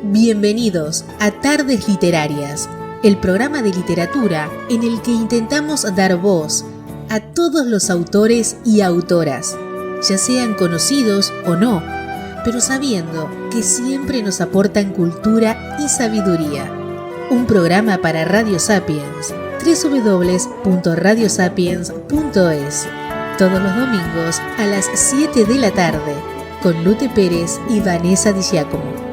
Bienvenidos a Tardes Literarias, el programa de literatura en el que intentamos dar voz a todos los autores y autoras, ya sean conocidos o no, pero sabiendo que siempre nos aportan cultura y sabiduría. Un programa para Radio Sapiens, www.radiosapiens.es, todos los domingos a las 7 de la tarde, con Lute Pérez y Vanessa Di Giacomo.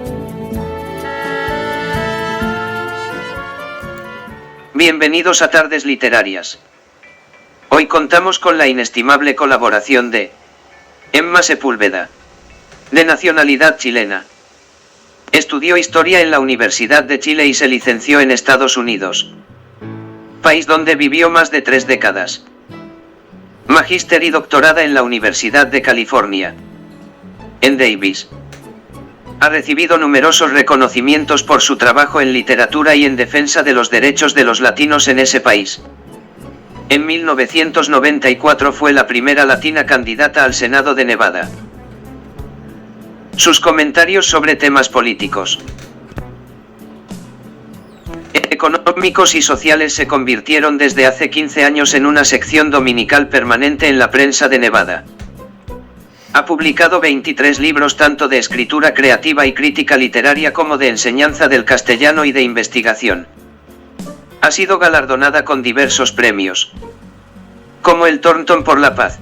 Bienvenidos a Tardes Literarias. Hoy contamos con la inestimable colaboración de Emma Sepúlveda, de nacionalidad chilena. Estudió Historia en la Universidad de Chile y se licenció en Estados Unidos, país donde vivió más de 3 décadas. Magíster y doctorada en la Universidad de California, en Davis. Ha recibido numerosos reconocimientos por su trabajo en literatura y en defensa de los derechos de los latinos en ese país. En 1994 fue la primera latina candidata al Senado de Nevada. Sus comentarios sobre temas políticos, económicos y sociales se convirtieron desde hace 15 años en una sección dominical permanente en la prensa de Nevada. Ha publicado 23 libros tanto de escritura creativa y crítica literaria como de enseñanza del castellano y de investigación. Ha sido galardonada con diversos premios, como el Thornton por la Paz.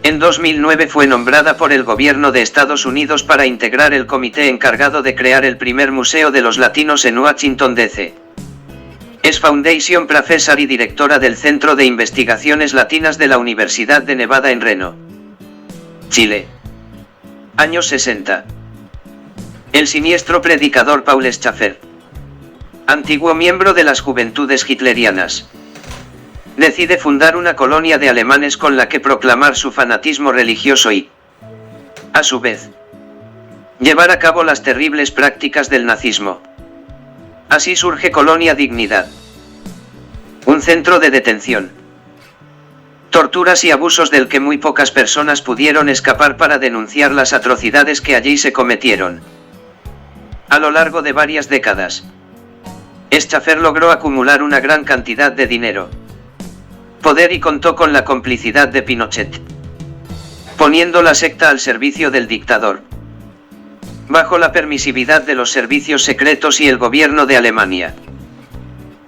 En 2009 fue nombrada por el gobierno de Estados Unidos para integrar el comité encargado de crear el primer museo de los latinos en Washington, D.C. Es Foundation Professor y directora del Centro de Investigaciones Latinas de la Universidad de Nevada en Reno, Chile. Años 60. El siniestro predicador Paul Schaffer, antiguo miembro de las Juventudes Hitlerianas, decide fundar una colonia de alemanes con la que proclamar su fanatismo religioso y, a su vez, llevar a cabo las terribles prácticas del nazismo. Así surge Colonia Dignidad, un centro de detención, torturas y abusos del que muy pocas personas pudieron escapar para denunciar las atrocidades que allí se cometieron. A lo largo de varias décadas, Schaffer logró acumular una gran cantidad de dinero, poder y contó con la complicidad de Pinochet, poniendo la secta al servicio del dictador, bajo la permisividad de los servicios secretos y el gobierno de Alemania.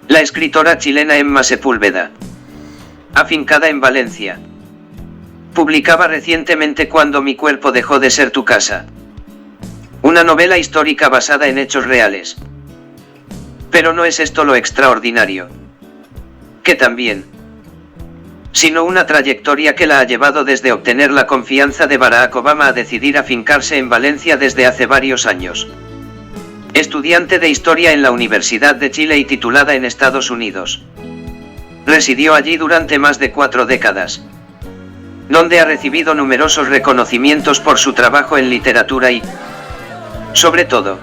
La escritora chilena Emma Sepúlveda, afincada en Valencia, publicaba recientemente Cuando mi cuerpo dejó de ser tu casa, una novela histórica basada en hechos reales. Pero no es esto lo extraordinario, que también, sino una trayectoria que la ha llevado desde obtener la confianza de Barack Obama a decidir afincarse en Valencia desde hace varios años. Estudiante de Historia en la Universidad de Chile y titulada en Estados Unidos. Residió allí durante más de 4 décadas, donde ha recibido numerosos reconocimientos por su trabajo en literatura y, sobre todo,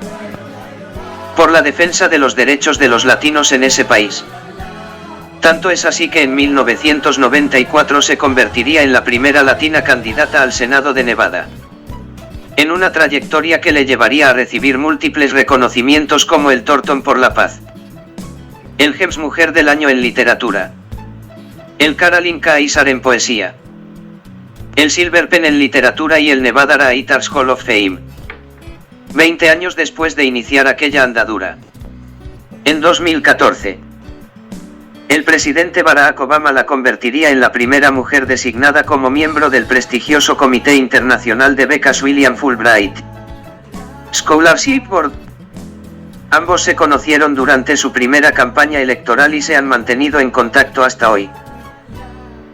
por la defensa de los derechos de los latinos en ese país. Tanto es así que en 1994 se convertiría en la primera latina candidata al Senado de Nevada, en una trayectoria que le llevaría a recibir múltiples reconocimientos como el Thornton por la Paz, el James Mujer del Año en Literatura, el Carolyn Kaiser en Poesía, el Silver Pen en Literatura y el Nevada Writers Hall of Fame. 20 años después de iniciar aquella andadura, en 2014, el presidente Barack Obama la convertiría en la primera mujer designada como miembro del prestigioso Comité Internacional de Becas William Fulbright Scholarship Board. Ambos se conocieron durante su primera campaña electoral y se han mantenido en contacto hasta hoy.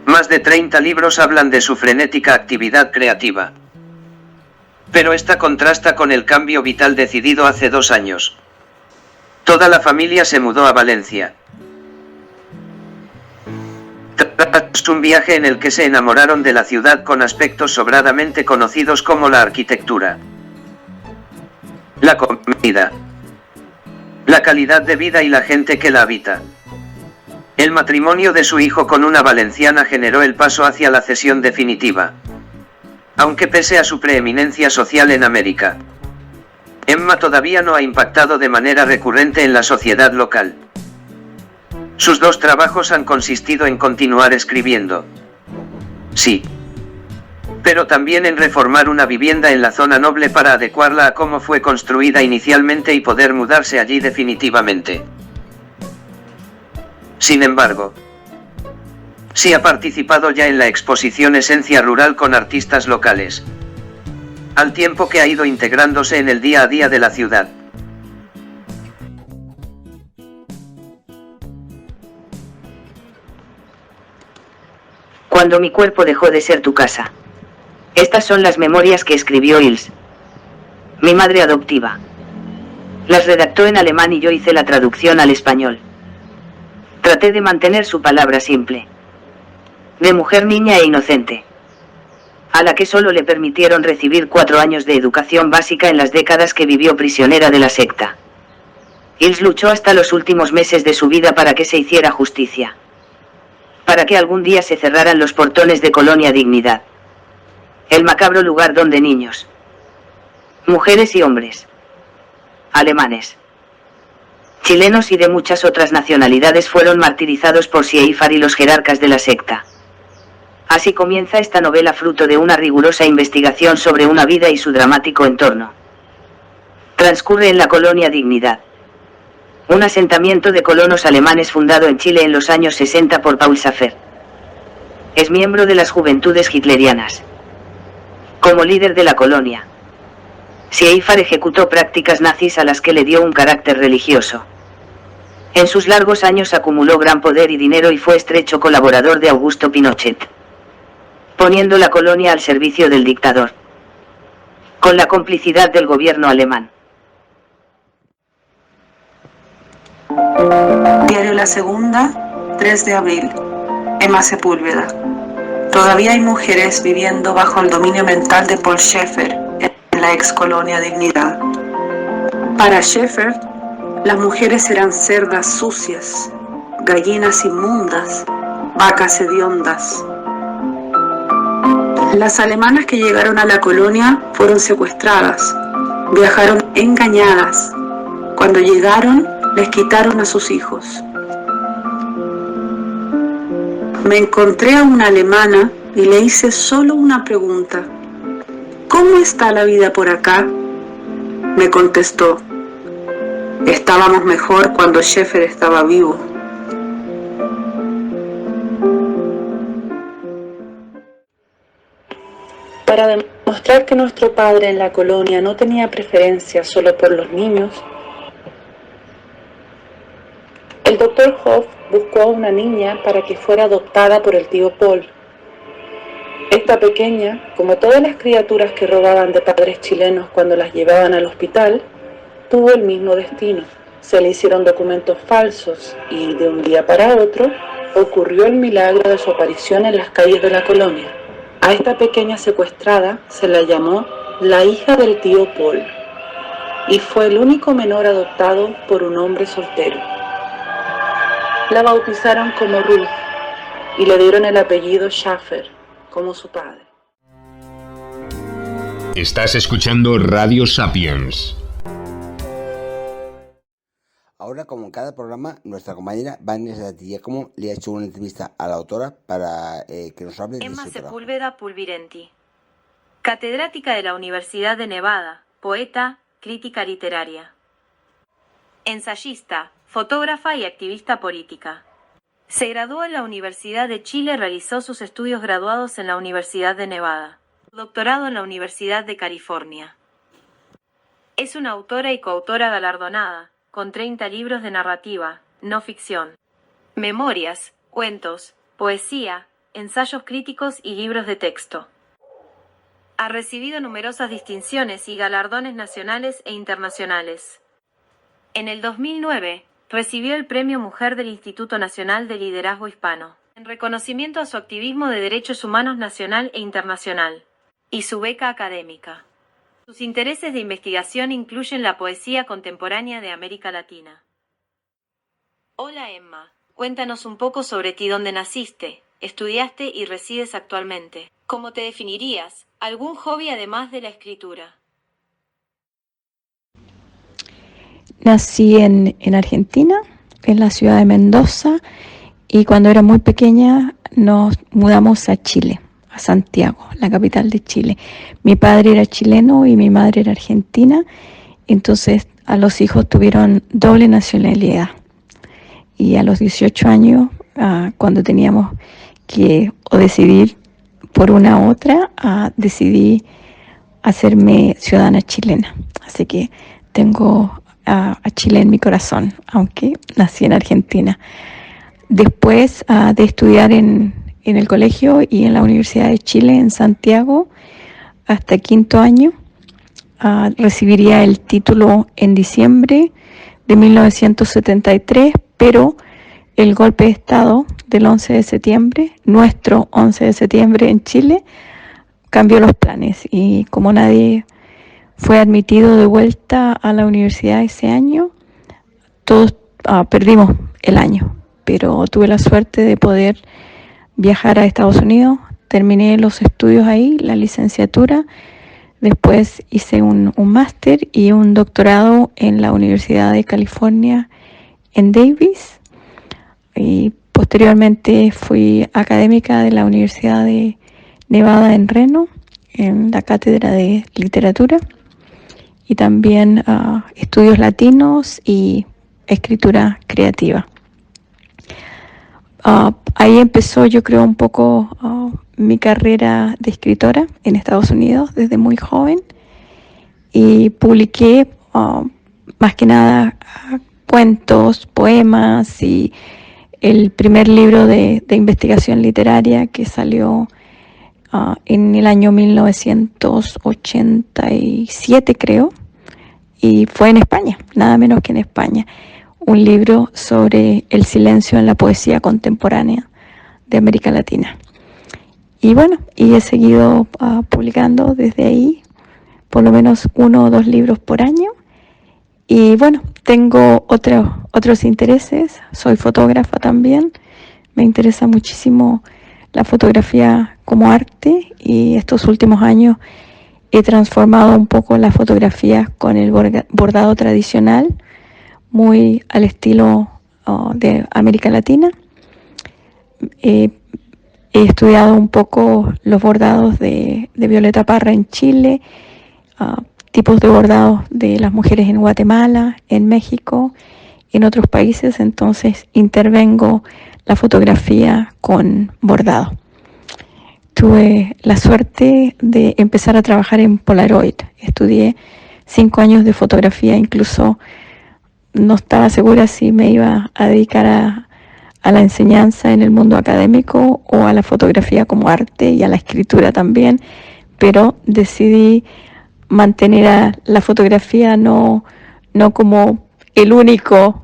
Más de 30 libros hablan de su frenética actividad creativa. Pero esta contrasta con el cambio vital decidido hace 2 años. Toda la familia se mudó a Valencia, tras un viaje en el que se enamoraron de la ciudad con aspectos sobradamente conocidos como la arquitectura, la comida, la calidad de vida y la gente que la habita. El matrimonio de su hijo con una valenciana generó el paso hacia la cesión definitiva, aunque pese a su preeminencia social en América, Emma todavía no ha impactado de manera recurrente en la sociedad local. Sus dos trabajos han consistido en continuar escribiendo. Sí. Pero también en reformar una vivienda en la zona noble para adecuarla a cómo fue construida inicialmente y poder mudarse allí definitivamente. Sin embargo, sí ha participado ya en la exposición Esencia Rural con artistas locales, al tiempo que ha ido integrándose en el día a día de la ciudad. Cuando mi cuerpo dejó de ser tu casa. Estas son las memorias que escribió Ilse, mi madre adoptiva. Las redactó en alemán y yo hice la traducción al español. Traté de mantener su palabra simple. De mujer niña e inocente, a la que solo le permitieron recibir 4 años de educación básica en las décadas que vivió prisionera de la secta. Ilse luchó hasta los últimos meses de su vida para que se hiciera justicia. Para que algún día se cerraran los portones de Colonia Dignidad. El macabro lugar donde niños, mujeres y hombres, alemanes, chilenos y de muchas otras nacionalidades fueron martirizados por Sieifar y los jerarcas de la secta. Así comienza esta novela fruto de una rigurosa investigación sobre una vida y su dramático entorno. Transcurre en la Colonia Dignidad, un asentamiento de colonos alemanes fundado en Chile en los años 60 por Paul Safer. Es miembro de las Juventudes Hitlerianas. Como líder de la colonia, Sieifar ejecutó prácticas nazis a las que le dio un carácter religioso. En sus largos años acumuló gran poder y dinero y fue estrecho colaborador de Augusto Pinochet, poniendo la colonia al servicio del dictador, con la complicidad del gobierno alemán. Diario La Segunda, 3 de abril. Emma Sepúlveda. Todavía hay mujeres viviendo bajo el dominio mental de Paul Schaeffer en la ex Colonia Dignidad. Para Schaeffer, las mujeres eran cerdas sucias, gallinas inmundas, vacas hediondas. Las alemanas que llegaron a la colonia fueron secuestradas, viajaron engañadas. Cuando llegaron, les quitaron a sus hijos. Me encontré a una alemana y le hice solo una pregunta. ¿Cómo está la vida por acá? Me contestó. Estábamos mejor cuando Schaeffer estaba vivo. Para demostrar que nuestro padre en la colonia no tenía preferencia solo por los niños, el Dr. Hoff buscó a una niña para que fuera adoptada por el tío Paul. Esta pequeña, como todas las criaturas que robaban de padres chilenos cuando las llevaban al hospital, tuvo el mismo destino. Se le hicieron documentos falsos y de un día para otro ocurrió el milagro de su aparición en las calles de la colonia. A esta pequeña secuestrada se la llamó la hija del tío Paul y fue el único menor adoptado por un hombre soltero. La bautizaron como Ruth y le dieron el apellido Schaeffer, como su padre. Estás escuchando Radio Sapiens. Ahora, como en cada programa, nuestra compañera Vanessa Giacomo le ha hecho una entrevista a la autora para que nos hable de su trabajo. Emma Sepúlveda Pulvirenti, catedrática de la Universidad de Nevada, poeta, crítica literaria, ensayista, fotógrafa y activista política. Se graduó en la Universidad de Chile, realizó sus estudios graduados en la Universidad de Nevada, doctorado en la Universidad de California. Es una autora y coautora galardonada, con 30 libros de narrativa, no ficción, memorias, cuentos, poesía, ensayos críticos y libros de texto. Ha recibido numerosas distinciones y galardones nacionales e internacionales. En el 2009, recibió el Premio Mujer del Instituto Nacional de Liderazgo Hispano, en reconocimiento a su activismo de derechos humanos nacional e internacional, y su beca académica. Sus intereses de investigación incluyen la poesía contemporánea de América Latina. Hola Emma, cuéntanos un poco sobre ti, dónde naciste, estudiaste y resides actualmente. ¿Cómo te definirías? ¿Algún hobby además de la escritura? nací en Argentina, en la ciudad de Mendoza, y cuando era muy pequeña nos mudamos a Chile, a Santiago, la capital de Chile. Mi padre era chileno y mi madre era argentina, entonces a los hijos tuvieron doble nacionalidad. Y a los 18 años, cuando teníamos que o decidir por una u otra, decidí hacerme ciudadana chilena. Así que tengo a Chile en mi corazón, aunque nací en Argentina. Después de estudiar en el colegio y en la Universidad de Chile en Santiago hasta quinto año, recibiría el título en diciembre de 1973, pero el golpe de Estado del 11 de septiembre, nuestro 11 de septiembre en Chile, cambió los planes, y como nadie fue admitido de vuelta a la universidad ese año, todos perdimos el año, pero tuve la suerte de poder viajar a Estados Unidos, terminé los estudios ahí, la licenciatura, después hice un máster y un doctorado en la Universidad de California en Davis, y posteriormente fui académica de la Universidad de Nevada en Reno, en la cátedra de literatura, y también estudios latinos y escritura creativa. Ahí empezó, yo creo, un poco mi carrera de escritora en Estados Unidos desde muy joven, y publiqué más que nada cuentos, poemas, y el primer libro de investigación literaria que salió en el año 1987, creo, y fue en España, nada menos que en España, un libro sobre el silencio en la poesía contemporánea de América Latina. Y bueno, y he seguido publicando desde ahí, por lo menos 1 o 2 libros por año. Y bueno, tengo otros intereses, soy fotógrafa también, me interesa muchísimo la fotografía como arte, y estos últimos años he transformado un poco la fotografía con el bordado tradicional, muy al estilo de América Latina. He estudiado un poco los bordados de Violeta Parra en Chile, tipos de bordados de las mujeres en Guatemala, en México, en otros países, entonces intervengo la fotografía con bordado. Tuve la suerte de empezar a trabajar en Polaroid. Estudié 5 años de fotografía, incluso no estaba segura si me iba a dedicar a la enseñanza en el mundo académico o a la fotografía como arte y a la escritura también, pero decidí mantener a la fotografía no como el único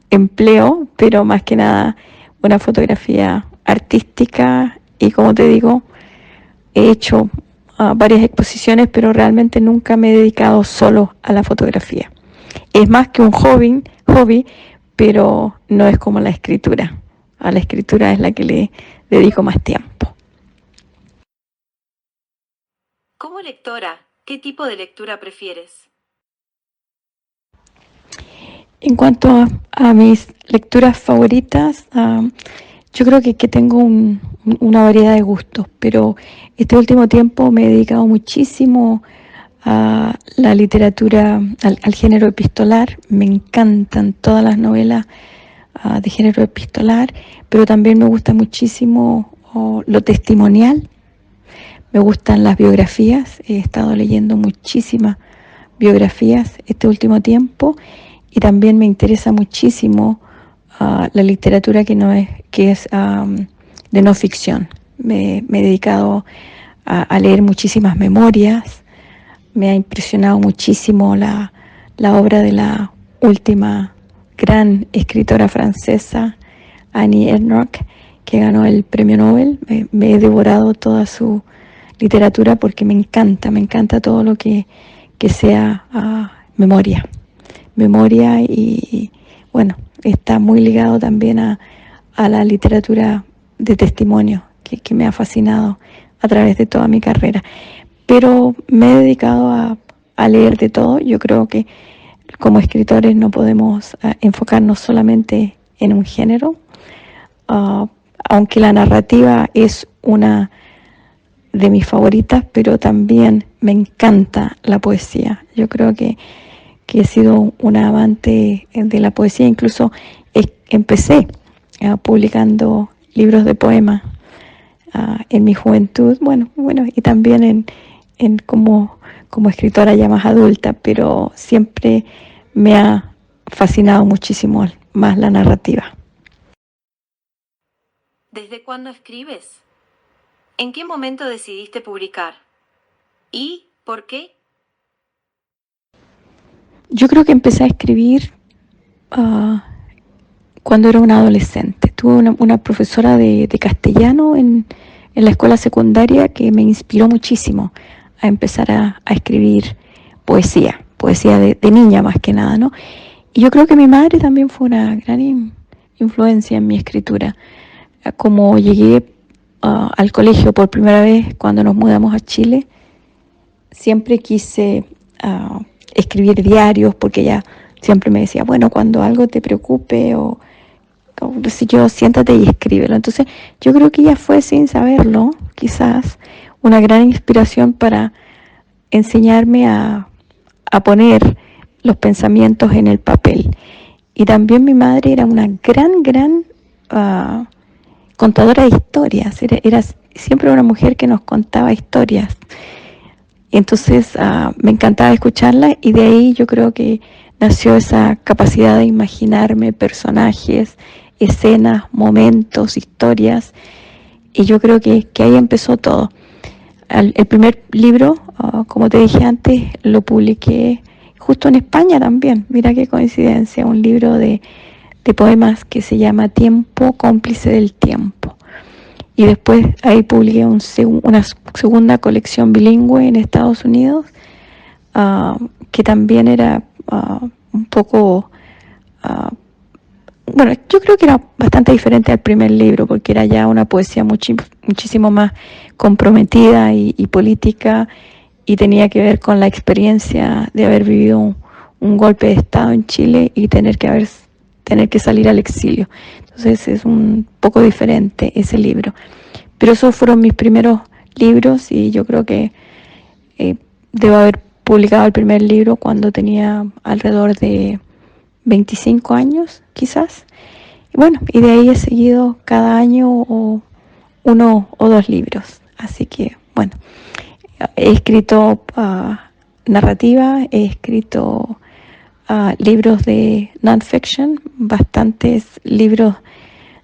empleo, pero más que nada una fotografía artística. Y como te digo, he hecho varias exposiciones, pero realmente nunca me he dedicado solo a la fotografía. Es más que un hobby, pero no es como la escritura. A la escritura es la que le dedico más tiempo. Como lectora, ¿qué tipo de lectura prefieres? En cuanto a mis lecturas favoritas, yo creo que tengo una variedad de gustos, pero este último tiempo me he dedicado muchísimo a la literatura, al género epistolar. Me encantan todas las novelas de género epistolar, pero también me gusta muchísimo lo testimonial. Me gustan las biografías, he estado leyendo muchísimas biografías este último tiempo, y también me interesa muchísimo la literatura que es de no ficción. Me he dedicado a leer muchísimas memorias. Me ha impresionado muchísimo la obra de la última gran escritora francesa, Annie Ernaux, que ganó el premio Nobel. Me he devorado toda su literatura porque me encanta todo lo que sea memoria, y bueno, está muy ligado también a la literatura de testimonio que me ha fascinado a través de toda mi carrera. Pero me he dedicado a leer de todo. Yo creo que como escritores no podemos enfocarnos solamente en un género, aunque la narrativa es una de mis favoritas, pero también me encanta la poesía. Yo creo que he sido una amante de la poesía, incluso empecé publicando libros de poemas en mi juventud, bueno, y también como escritora ya más adulta, pero siempre me ha fascinado muchísimo más la narrativa. ¿Desde cuándo escribes? ¿En qué momento decidiste publicar? ¿Y por qué? Yo creo que empecé a escribir cuando era una adolescente. Tuve una profesora de castellano en la escuela secundaria que me inspiró muchísimo a empezar a escribir poesía de niña más que nada, ¿no? Y yo creo que mi madre también fue una gran influencia en mi escritura. Como llegué al colegio por primera vez cuando nos mudamos a Chile, siempre quise escribir diarios, porque ella siempre me decía, bueno, cuando algo te preocupe o si yo, siéntate y escríbelo. Entonces yo creo que ella fue, sin saberlo, quizás una gran inspiración para enseñarme a poner los pensamientos en el papel. Y también mi madre era una gran contadora de historias, era siempre una mujer que nos contaba historias. Entonces me encantaba escucharla, y de ahí yo creo que nació esa capacidad de imaginarme personajes, escenas, momentos, historias, y yo creo que ahí empezó todo. El primer libro, como te dije antes, lo publiqué justo en España también. Mira qué coincidencia, un libro de poemas que se llama Tiempo, cómplice del tiempo. Y después ahí publiqué una segunda colección bilingüe en Estados Unidos, que también era un poco, bueno, yo creo que era bastante diferente al primer libro, porque era ya una poesía muchísimo más comprometida y política, y tenía que ver con la experiencia de haber vivido un golpe de Estado en Chile y tener que salir al exilio. Entonces es un poco diferente ese libro. Pero esos fueron mis primeros libros, y yo creo que debo haber publicado el primer libro cuando tenía alrededor de 25 años, quizás. Y bueno, y de ahí he seguido cada año uno o dos libros. Así que, bueno, he escrito narrativa, he escrito libros de non-fiction, bastantes libros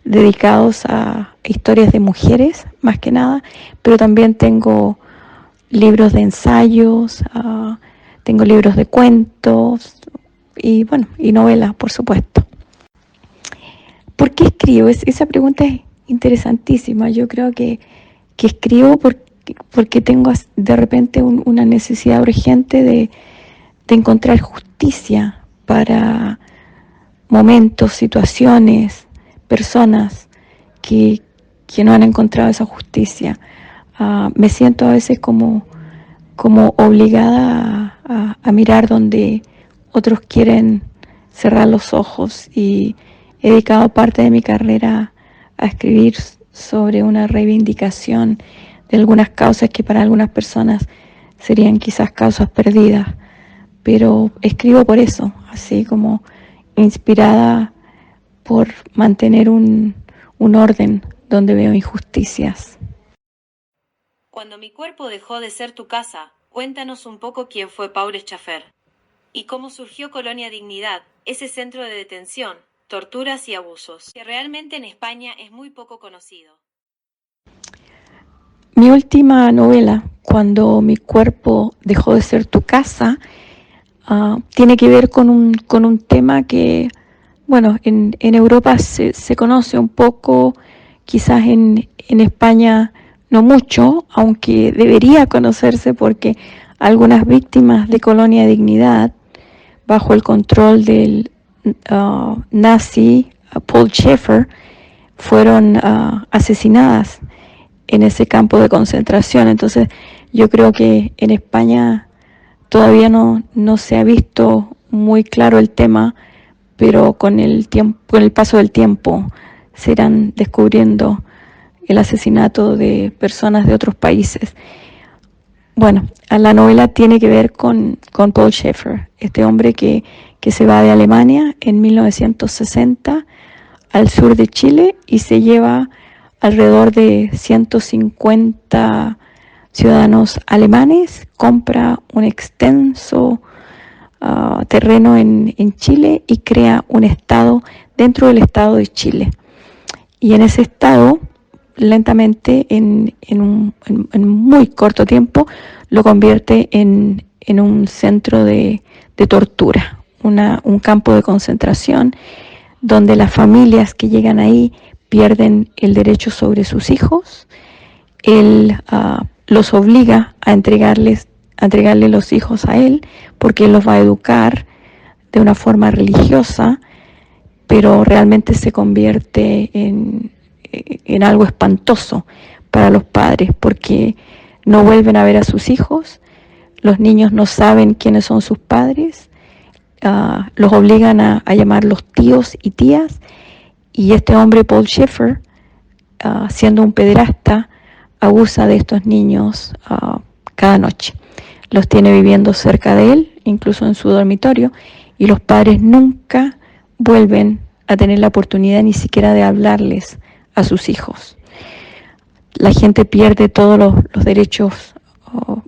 dedicados a historias de mujeres, más que nada, pero también tengo libros de ensayos, tengo libros de cuentos y, bueno, y novelas, por supuesto. ¿Por qué escribo? Esa pregunta es interesantísima. Yo creo que escribo porque tengo de repente una necesidad urgente de encontrar justicia para momentos, situaciones, personas que no han encontrado esa justicia. Me siento a veces como obligada a mirar donde otros quieren cerrar los ojos, y he dedicado parte de mi carrera a escribir sobre una reivindicación de algunas causas que para algunas personas serían quizás causas perdidas, pero escribo por eso, así como inspirada por mantener un orden donde veo injusticias. Cuando mi cuerpo dejó de ser tu casa, cuéntanos un poco quién fue Paul Schaffer y cómo surgió Colonia Dignidad, ese centro de detención, torturas y abusos, que realmente en España es muy poco conocido. Mi última novela, Cuando mi cuerpo dejó de ser tu casa, tiene que ver con un tema que, bueno, en Europa se conoce un poco, quizás en España no mucho, aunque debería conocerse, porque algunas víctimas de Colonia Dignidad, bajo el control del nazi Paul Schaffer, fueron asesinadas en ese campo de concentración. Entonces yo creo que en España todavía no se ha visto muy claro el tema, pero con el paso del tiempo se irán descubriendo el asesinato de personas de otros países. Bueno, la novela tiene que ver con Paul Schaeffer, este hombre que se va de Alemania en 1960 al sur de Chile y se lleva alrededor de 150 ciudadanos alemanes, compra un extenso terreno en Chile y crea un estado dentro del estado de Chile. Y en ese estado, lentamente, en muy corto tiempo, lo convierte en un centro de tortura, un campo de concentración, donde las familias que llegan ahí pierden el derecho sobre sus hijos. Él los obliga a entregarle los hijos a él, porque él los va a educar de una forma religiosa, pero realmente se convierte en algo espantoso para los padres, porque no vuelven a ver a sus hijos, los niños no saben quiénes son sus padres, los obligan a llamarlos tíos y tías, y este hombre, Paul Schaeffer, siendo un pederasta, abusa de estos niños cada noche. Los tiene viviendo cerca de él, incluso en su dormitorio, y los padres nunca vuelven a tener la oportunidad ni siquiera de hablarles a sus hijos. La gente pierde todos los derechos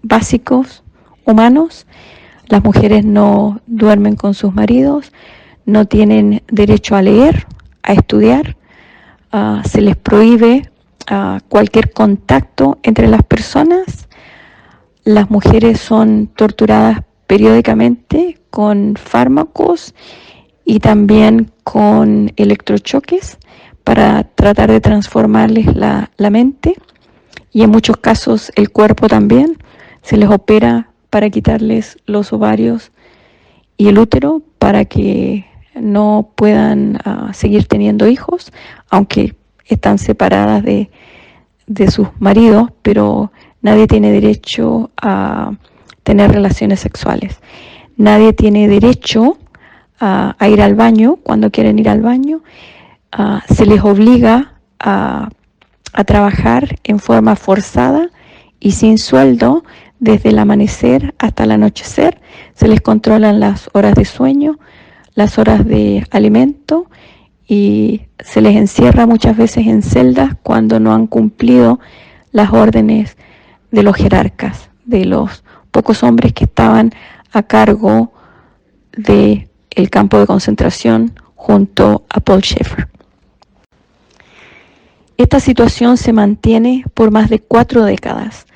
básicos humanos. Las mujeres no duermen con sus maridos, no tienen derecho a leer, a estudiar, se les prohíbe cualquier contacto entre las personas. Las mujeres son torturadas periódicamente con fármacos y también con electrochoques para tratar de transformarles la mente, y en muchos casos el cuerpo también. Se les opera para quitarles los ovarios y el útero para que no puedan seguir teniendo hijos, aunque están separadas de sus maridos, pero nadie tiene derecho a tener relaciones sexuales. Nadie tiene derecho a ir al baño cuando quieren ir al baño. Se les obliga a trabajar en forma forzada y sin sueldo desde el amanecer hasta el anochecer. Se les controlan las horas de sueño, las horas de alimento, y se les encierra muchas veces en celdas cuando no han cumplido las órdenes de los jerarcas, de los pocos hombres que estaban a cargo del campo de concentración junto a Paul Schaeffer. Esta situación se mantiene por más de 4 décadas,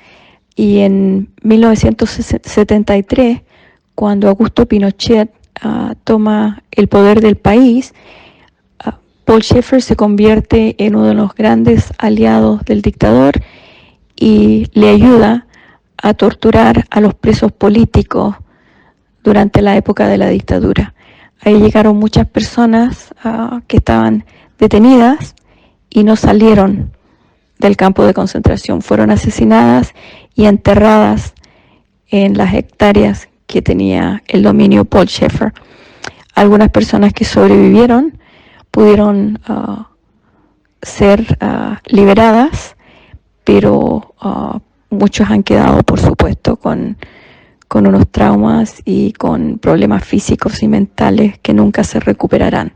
y en 1973, cuando Augusto Pinochet toma el poder del país, Paul Schaeffer se convierte en uno de los grandes aliados del dictador y le ayuda a torturar a los presos políticos durante la época de la dictadura. Ahí llegaron muchas personas que estaban detenidas y no salieron del campo de concentración. Fueron asesinadas y enterradas en las hectáreas que tenía el dominio Paul Schaeffer. Algunas personas que sobrevivieron pudieron ser liberadas, pero muchos han quedado, por supuesto, con unos traumas y con problemas físicos y mentales que nunca se recuperarán.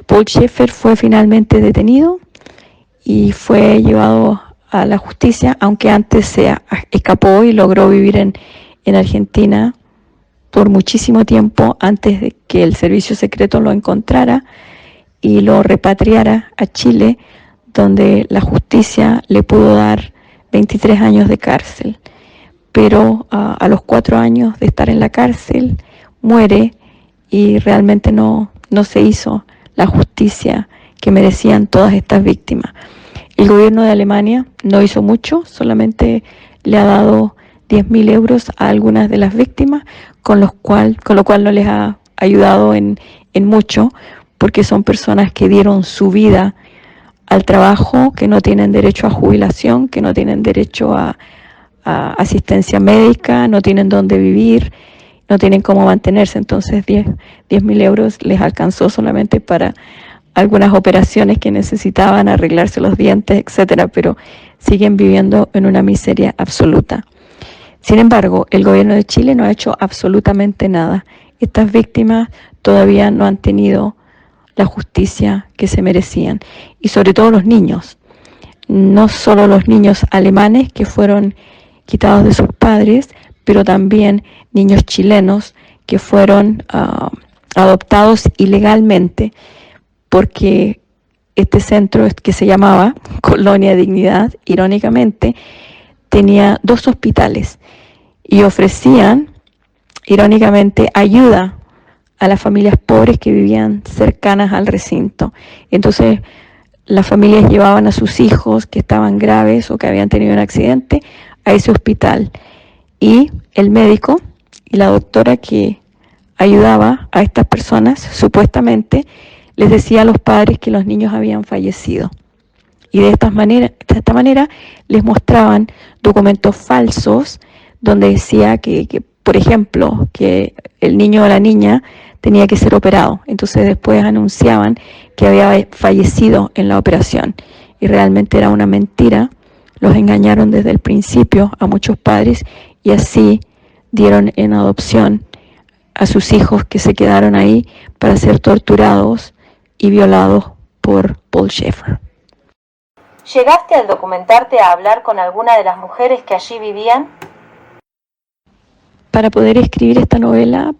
Paul Schaeffer fue finalmente detenido y fue llevado a la justicia, aunque antes se escapó y logró vivir en Argentina por muchísimo tiempo antes de que el servicio secreto lo encontrara y lo repatriara a Chile, donde la justicia le pudo dar 23 años de cárcel. Pero a los 4 años de estar en la cárcel muere, y realmente no se hizo la justicia que merecían todas estas víctimas. El gobierno de Alemania no hizo mucho, solamente le ha dado 10.000 euros a algunas de las víctimas, con lo cual no les ha ayudado en mucho, porque son personas que dieron su vida al trabajo, que no tienen derecho a jubilación, que no tienen derecho a asistencia médica, no tienen dónde vivir, no tienen cómo mantenerse, entonces 10.000 euros les alcanzó solamente para algunas operaciones que necesitaban, arreglarse los dientes, etcétera, pero siguen viviendo en una miseria absoluta. Sin embargo, el gobierno de Chile no ha hecho absolutamente nada. Estas víctimas todavía no han tenido la justicia que se merecían, y sobre todo los niños, no solo los niños alemanes que fueron quitados de sus padres, pero también niños chilenos que fueron adoptados ilegalmente, porque este centro que se llamaba Colonia Dignidad, irónicamente, tenía 2 hospitales y ofrecían, irónicamente, ayuda a las familias pobres que vivían cercanas al recinto. Entonces, las familias llevaban a sus hijos que estaban graves o que habían tenido un accidente a ese hospital. Y el médico y la doctora que ayudaba a estas personas, supuestamente, les decía a los padres que los niños habían fallecido. Y de esta manera les mostraban documentos falsos donde decía que, por ejemplo, que el niño o la niña tenía que ser operado. Entonces después anunciaban que había fallecido en la operación. Y realmente era una mentira. Los engañaron desde el principio a muchos padres y así dieron en adopción a sus hijos que se quedaron ahí para ser torturados y violados por Paul Schaefer. ¿Llegaste al documentarte a hablar con alguna de las mujeres que allí vivían? Para poder escribir esta novela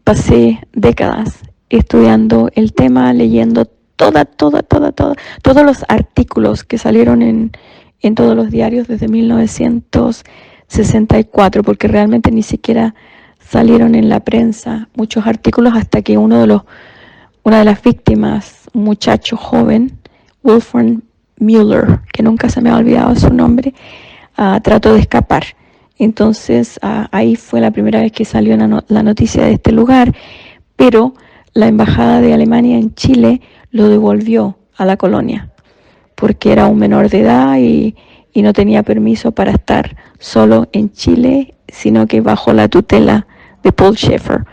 pasé décadas estudiando el tema, leyendo todos los artículos que salieron en todos los diarios desde 1964, porque realmente ni siquiera salieron en la prensa muchos artículos hasta que una de las víctimas, un muchacho joven, Wolfram Müller, que nunca se me ha olvidado su nombre, trató de escapar. Entonces ahí fue la primera vez que salió la noticia de este lugar, pero la embajada de Alemania en Chile lo devolvió a la colonia, porque era un menor de edad y no tenía permiso para estar solo en Chile, sino que bajo la tutela de Paul Schaefer.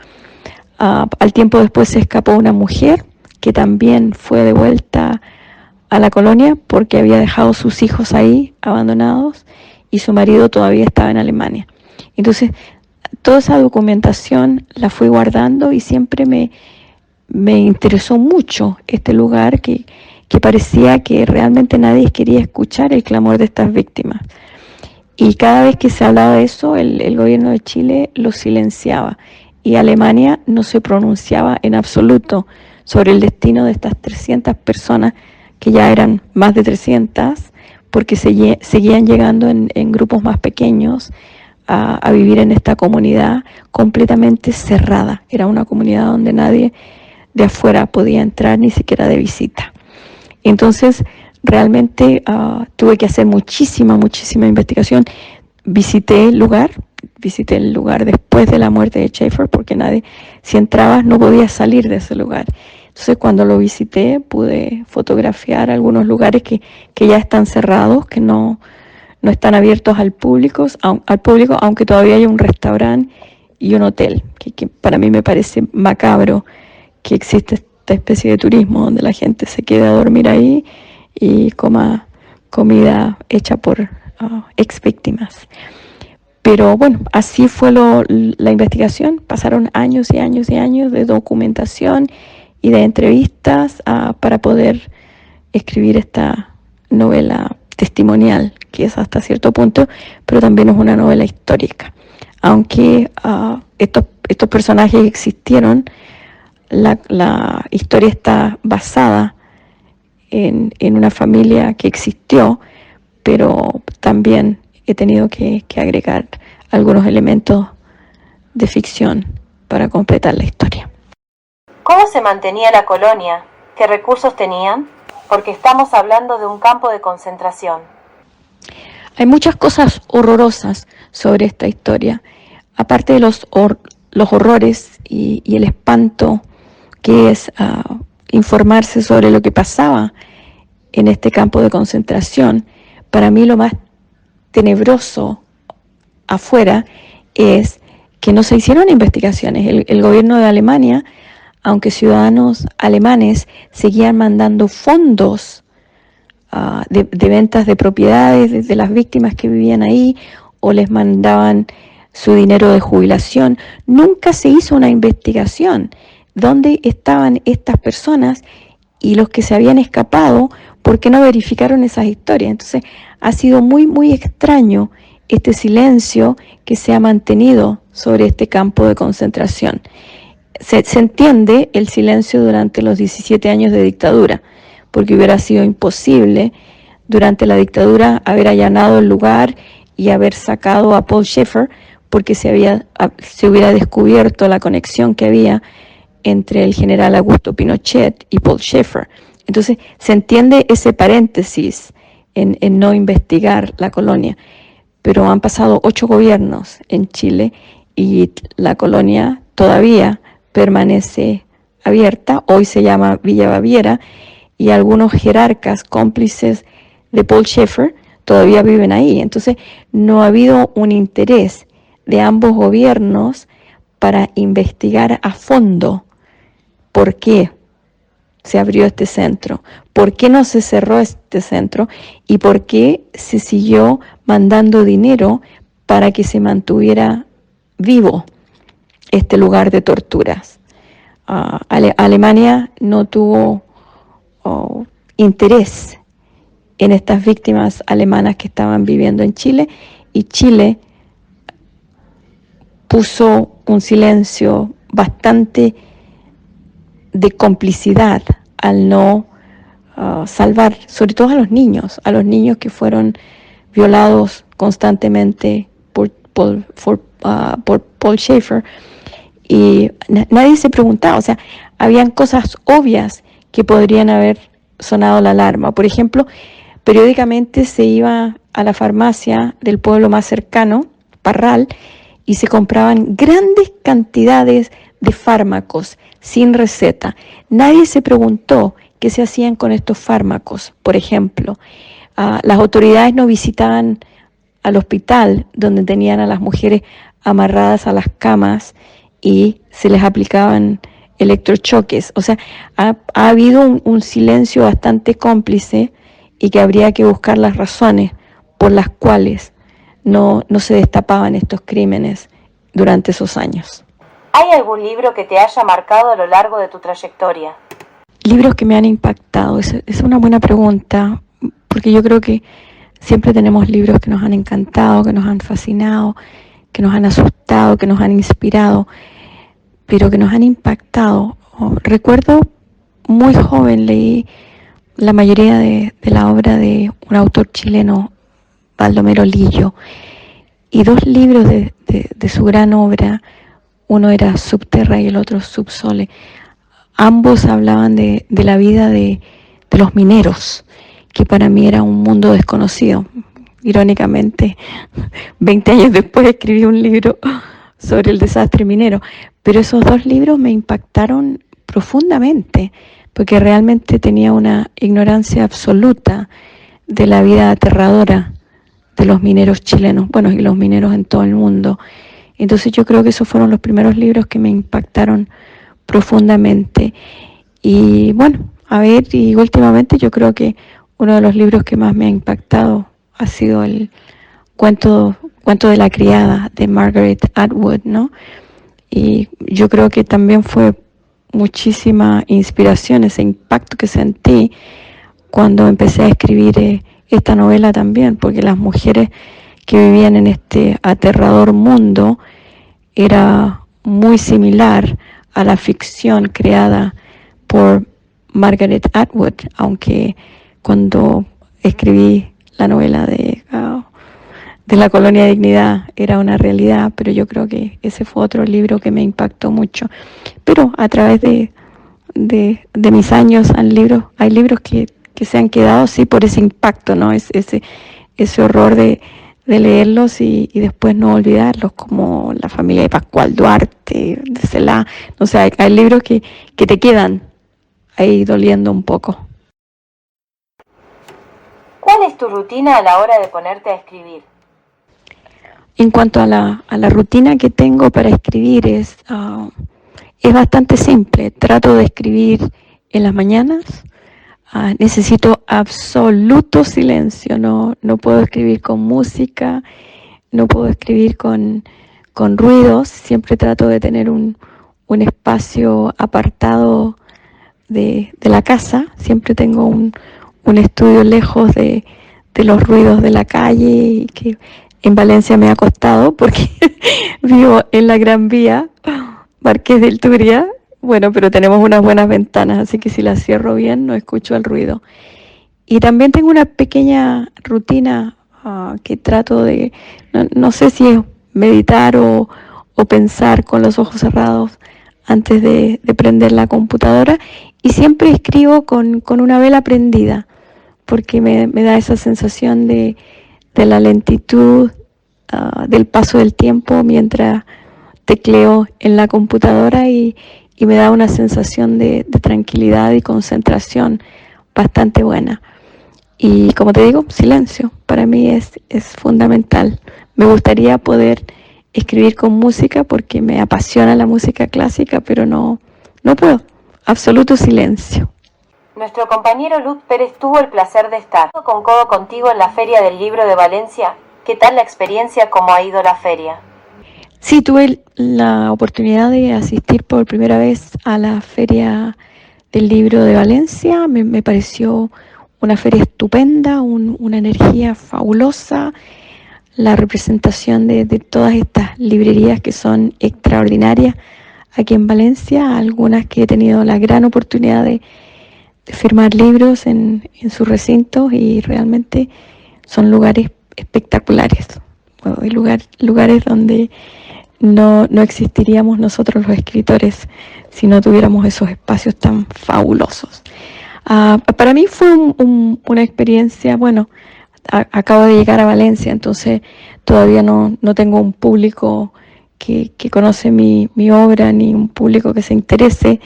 Al tiempo después se escapó una mujer que también fue devuelta a la colonia porque había dejado sus hijos ahí abandonados y su marido todavía estaba en Alemania. Entonces, toda esa documentación la fui guardando y siempre me interesó mucho este lugar que parecía que realmente nadie quería escuchar el clamor de estas víctimas. Y cada vez que se hablaba de eso, el gobierno de Chile lo silenciaba y Alemania no se pronunciaba en absoluto sobre el destino de estas 300 personas, que ya eran más de 300, porque seguían llegando en grupos más pequeños a vivir en esta comunidad completamente cerrada. Era una comunidad donde nadie de afuera podía entrar, ni siquiera de visita. Entonces, realmente tuve que hacer muchísima investigación. Visité el lugar después de la muerte de Schaefer, porque si entrabas no podías salir de ese lugar. Entonces, cuando lo visité, pude fotografiar algunos lugares que ya están cerrados, que no están abiertos al público, aunque todavía hay un restaurante y un hotel, que para mí me parece macabro que existe esta especie de turismo donde la gente se quede a dormir ahí y coma comida hecha por ex víctimas. Pero bueno, así fue la investigación. Pasaron años y años y años de documentación y de entrevistas para poder escribir esta novela testimonial, que es hasta cierto punto, pero también es una novela histórica. Aunque estos personajes existieron, la historia está basada en una familia que existió, pero también he tenido que agregar algunos elementos de ficción para completar la historia. ¿Cómo se mantenía la colonia? ¿Qué recursos tenían? Porque estamos hablando de un campo de concentración. Hay muchas cosas horrorosas sobre esta historia. Aparte de los horrores y el espanto que es informarse sobre lo que pasaba en este campo de concentración, para mí lo más tenebroso afuera es que no se hicieron investigaciones. El gobierno de Alemania, aunque ciudadanos alemanes seguían mandando fondos de ventas de propiedades de las víctimas que vivían ahí, o les mandaban su dinero de jubilación, nunca se hizo una investigación. ¿Dónde estaban estas personas y los que se habían escapado? ¿Por qué no verificaron esas historias? Entonces ha sido muy, muy extraño este silencio que se ha mantenido sobre este campo de concentración. Se entiende el silencio durante los 17 años de dictadura, porque hubiera sido imposible durante la dictadura haber allanado el lugar y haber sacado a Paul Schaeffer, porque se hubiera descubierto la conexión que había entre el general Augusto Pinochet y Paul Schaeffer. Entonces se entiende ese paréntesis en no investigar la colonia, pero han pasado 8 gobiernos en Chile y la colonia todavía permanece abierta. Hoy se llama Villa Baviera, y algunos jerarcas cómplices de Paul Schaeffer todavía viven ahí. Entonces no ha habido un interés de ambos gobiernos para investigar a fondo por qué se abrió este centro, por qué no se cerró este centro y por qué se siguió mandando dinero para que se mantuviera vivo este lugar de torturas. Alemania no tuvo interés en estas víctimas alemanas que estaban viviendo en Chile, y Chile puso un silencio bastante de complicidad al no salvar, sobre todo a los niños que fueron violados constantemente por Paul Schaeffer, y nadie se preguntaba. O sea, habían cosas obvias que podrían haber sonado la alarma. Por ejemplo, periódicamente se iba a la farmacia del pueblo más cercano, Parral, y se compraban grandes cantidades de fármacos sin receta. Nadie se preguntó qué se hacían con estos fármacos. Por ejemplo, las autoridades no visitaban al hospital donde tenían a las mujeres amarradas a las camas y se les aplicaban electrochoques. O sea, ha habido un silencio bastante cómplice, y que habría que buscar las razones por las cuales no se destapaban estos crímenes durante esos años. ¿Hay algún libro que te haya marcado a lo largo de tu trayectoria? Libros que me han impactado, es una buena pregunta, porque yo creo que siempre tenemos libros que nos han encantado, que nos han fascinado, que nos han asustado, que nos han inspirado, pero que nos han impactado. Recuerdo muy joven leí la mayoría de la obra de un autor chileno, Baldomero Lillo, y 2 libros de su gran obra. Uno era Subterra y el otro Subsole. Ambos hablaban de la vida de los mineros, que para mí era un mundo desconocido. Irónicamente, 20 años después escribí un libro sobre el desastre minero, pero esos 2 libros me impactaron profundamente, porque realmente tenía una ignorancia absoluta de la vida aterradora de los mineros chilenos, bueno, y los mineros en todo el mundo. Entonces yo creo que esos fueron los primeros libros que me impactaron profundamente. Y bueno, y últimamente yo creo que uno de los libros que más me ha impactado ha sido el cuento de la criada de Margaret Atwood, ¿no? Y yo creo que también fue muchísima inspiración, ese impacto que sentí cuando empecé a escribir esta novela también, porque las mujeres que vivían en este aterrador mundo era muy similar a la ficción creada por Margaret Atwood, aunque cuando escribí la novela de la Colonia de Dignidad era una realidad, pero yo creo que ese fue otro libro que me impactó mucho. Pero a través de mis años hay libros que se han quedado, sí, por ese impacto, ¿no? Ese horror de leerlos y después no olvidarlos, como La familia de Pascual Duarte, de Celá. O sea, hay libros que te quedan ahí doliendo un poco. ¿Cuál es tu rutina a la hora de ponerte a escribir? En cuanto a la rutina que tengo para escribir, es bastante simple. Trato de escribir en las mañanas. Necesito absoluto silencio. No puedo escribir con música, no puedo escribir con ruidos. Siempre trato de tener un espacio apartado de la casa. Siempre tengo un estudio lejos de los ruidos de la calle, y que en Valencia me ha costado porque vivo en la Gran Vía, Marqués del Turia. Bueno, pero tenemos unas buenas ventanas, así que si las cierro bien no escucho el ruido. Y también tengo una pequeña rutina que trato de, no sé si es meditar o pensar con los ojos cerrados antes de prender la computadora, y siempre escribo con una vela prendida, porque me da esa sensación de la lentitud del paso del tiempo mientras tecleo en la computadora, y me da una sensación de tranquilidad y concentración bastante buena. Y como te digo, silencio, para mí es fundamental. Me gustaría poder escribir con música porque me apasiona la música clásica, pero no puedo. Absoluto silencio. Nuestro compañero Luz Pérez tuvo el placer de estar con codo contigo en la Feria del Libro de Valencia. ¿Qué tal la experiencia? ¿Cómo ha ido la feria? Sí, tuve la oportunidad de asistir por primera vez a la Feria del Libro de Valencia. Me pareció una feria estupenda, una energía fabulosa, la representación de todas estas librerías que son extraordinarias aquí en Valencia, algunas que he tenido la gran oportunidad de firmar libros en sus recintos, y realmente son lugares espectaculares. Bueno, hay lugares donde no existiríamos nosotros los escritores si no tuviéramos esos espacios tan fabulosos. Para mí fue una experiencia, bueno, acabo de llegar a Valencia, entonces todavía no tengo un público que conoce mi obra, ni un público que se interese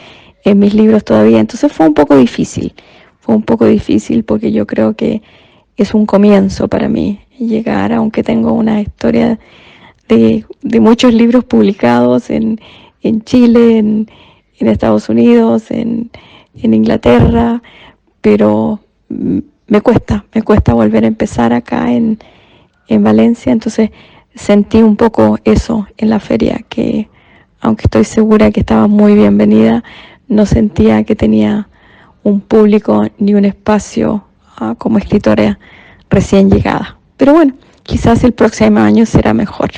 en mis libros todavía. Entonces fue un poco difícil porque yo creo que es un comienzo para mí llegar, aunque tengo una historia de muchos libros publicados en Chile, en Estados Unidos, en Inglaterra, pero me cuesta volver a empezar acá en Valencia. Entonces sentí un poco eso en la feria, que aunque estoy segura que estaba muy bienvenida, no sentía que tenía un público ni un espacio como escritora recién llegada. Pero bueno, quizás el próximo año será mejor.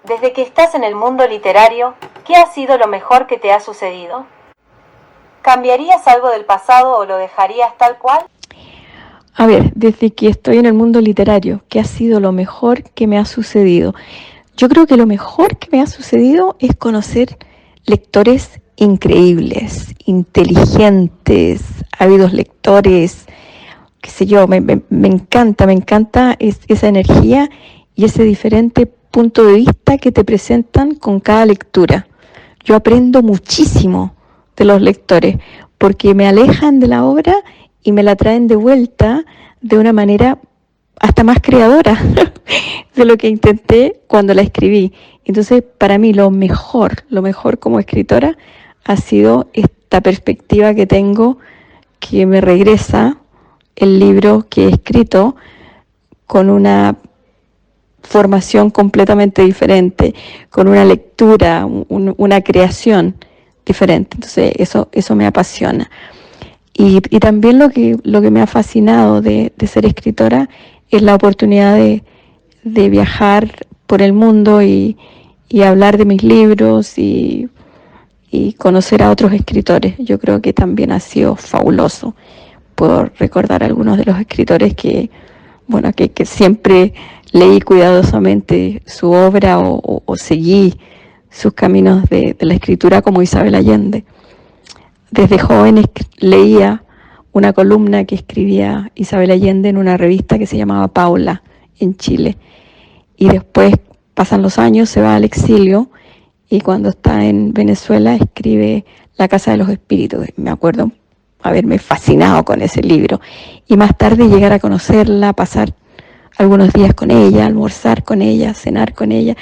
Desde que estás en el mundo literario, ¿qué ha sido lo mejor que te ha sucedido? ¿Cambiarías algo del pasado o lo dejarías tal cual? A ver, desde que estoy en el mundo literario, ¿qué ha sido lo mejor que me ha sucedido? Yo creo que lo mejor que me ha sucedido es conocer lectores increíbles, inteligentes, ávidos lectores, qué sé yo, me encanta esa energía y ese diferente punto de vista que te presentan con cada lectura. Yo aprendo muchísimo de los lectores porque me alejan de la obra y me la traen de vuelta de una manera hasta más creadora de lo que intenté cuando la escribí. Entonces, para mí lo mejor como escritora ha sido esta perspectiva que tengo, que me regresa el libro que he escrito con una formación completamente diferente, con una lectura, una creación diferente. Entonces, eso me apasiona. Y también lo que me ha fascinado de ser escritora es la oportunidad de viajar por el mundo y hablar de mis libros y conocer a otros escritores. Yo creo que también ha sido fabuloso. Puedo recordar algunos de los escritores que siempre leí cuidadosamente su obra o seguí sus caminos de la escritura, como Isabel Allende. Desde joven leía una columna que escribía Isabel Allende en una revista que se llamaba Paula, en Chile. Y después pasan los años, se va al exilio y cuando está en Venezuela escribe La Casa de los Espíritus. Me acuerdo haberme fascinado con ese libro. Y más tarde llegar a conocerla, pasar algunos días con ella, almorzar con ella, cenar con ella,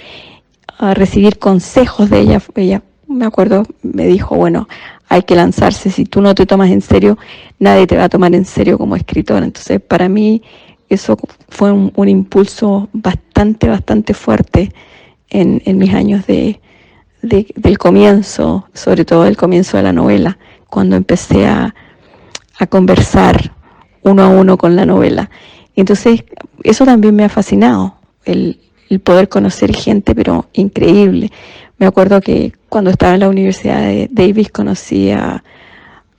a recibir consejos de ella. Ella, me acuerdo, me dijo, bueno, hay que lanzarse, si tú no te tomas en serio, nadie te va a tomar en serio como escritora. Entonces, para mí, eso fue un impulso bastante fuerte en mis años del comienzo, sobre todo el comienzo de la novela, cuando empecé a conversar uno a uno con la novela. Entonces, eso también me ha fascinado, el poder conocer gente, pero increíble. Me acuerdo que cuando estaba en la Universidad de Davis conocí a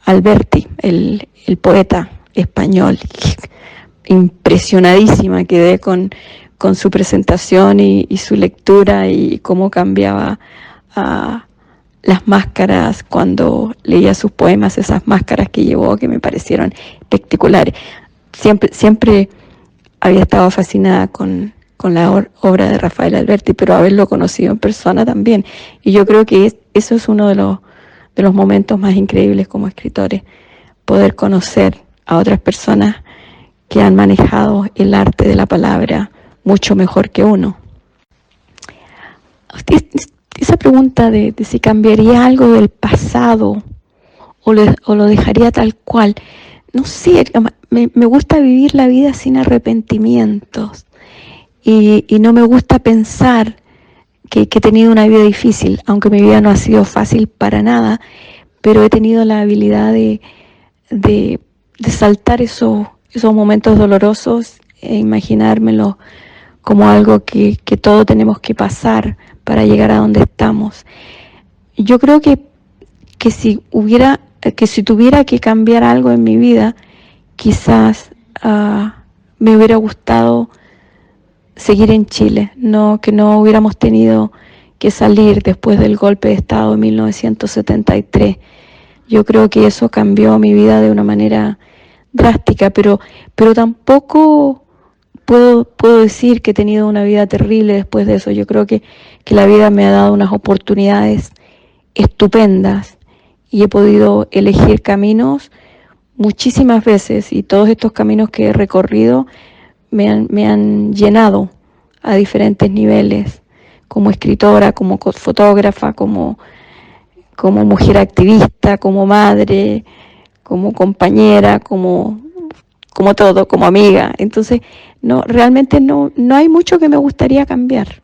Alberti, el poeta español. Impresionadísima quedé con su presentación y su lectura y cómo cambiaba las máscaras cuando leía sus poemas, esas máscaras que llevó que me parecieron espectaculares. Siempre había estado fascinada con la obra de Rafael Alberti, pero haberlo conocido en persona también. Y yo creo que eso es uno de los momentos más increíbles como escritores, poder conocer a otras personas que han manejado el arte de la palabra mucho mejor que uno. Esa pregunta de si cambiaría algo del pasado o lo dejaría tal cual, no sé, me gusta vivir la vida sin arrepentimientos y no me gusta pensar que he tenido una vida difícil, aunque mi vida no ha sido fácil para nada, pero he tenido la habilidad de saltar esos momentos dolorosos e imaginármelo como algo que todos tenemos que pasar para llegar a donde estamos. Yo creo que si tuviera que cambiar algo en mi vida, quizás me hubiera gustado seguir en Chile, que no hubiéramos tenido que salir después del golpe de Estado de 1973. Yo creo que eso cambió mi vida de una manera drástica, pero tampoco puedo decir que he tenido una vida terrible después de eso. Yo creo que la vida me ha dado unas oportunidades estupendas y he podido elegir caminos muchísimas veces, y todos estos caminos que he recorrido me han llenado a diferentes niveles, como escritora, como fotógrafa, como mujer activista, como madre, como compañera, como todo, como amiga. Entonces, realmente no hay mucho que me gustaría cambiar.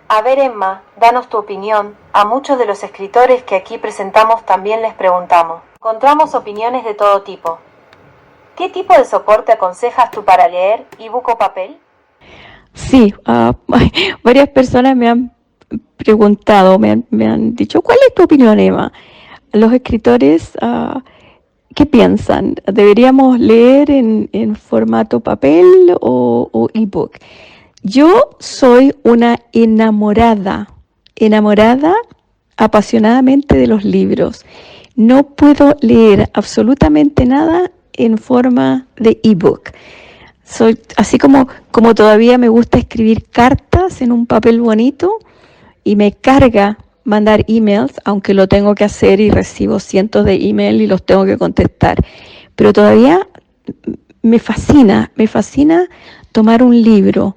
A ver, Emma, danos tu opinión. A muchos de los escritores que aquí presentamos también les preguntamos. Encontramos opiniones de todo tipo. ¿Qué tipo de soporte aconsejas tú para leer, ebook o papel? Sí, varias personas me han preguntado, me han dicho, ¿cuál es tu opinión, Emma? Los escritores, ¿qué piensan? ¿Deberíamos leer en formato papel o ebook? Yo soy una enamorada apasionadamente de los libros. No puedo leer absolutamente nada en forma de ebook. Soy así como todavía me gusta escribir cartas en un papel bonito y me carga mandar emails, aunque lo tengo que hacer y recibo cientos de emails y los tengo que contestar. Pero todavía me fascina tomar un libro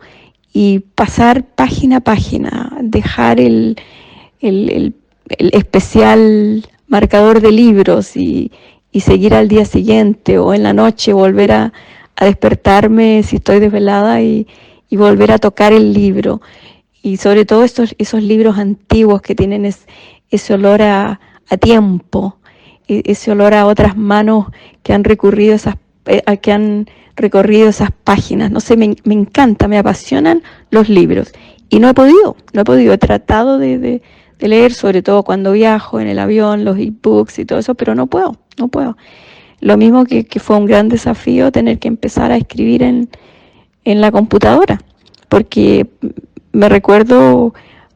y pasar página a página, dejar el especial marcador de libros y seguir al día siguiente, o en la noche volver a despertarme si estoy desvelada y volver a tocar el libro. Y sobre todo esos libros antiguos que tienen ese olor a tiempo, ese olor a otras manos que han recorrido esas páginas. No sé, me encanta, me apasionan los libros. Y no he podido, he tratado de leer, sobre todo cuando viajo en el avión, los ebooks y todo eso, pero no puedo. Lo mismo que fue un gran desafío tener que empezar a escribir en la computadora, porque me recuerdo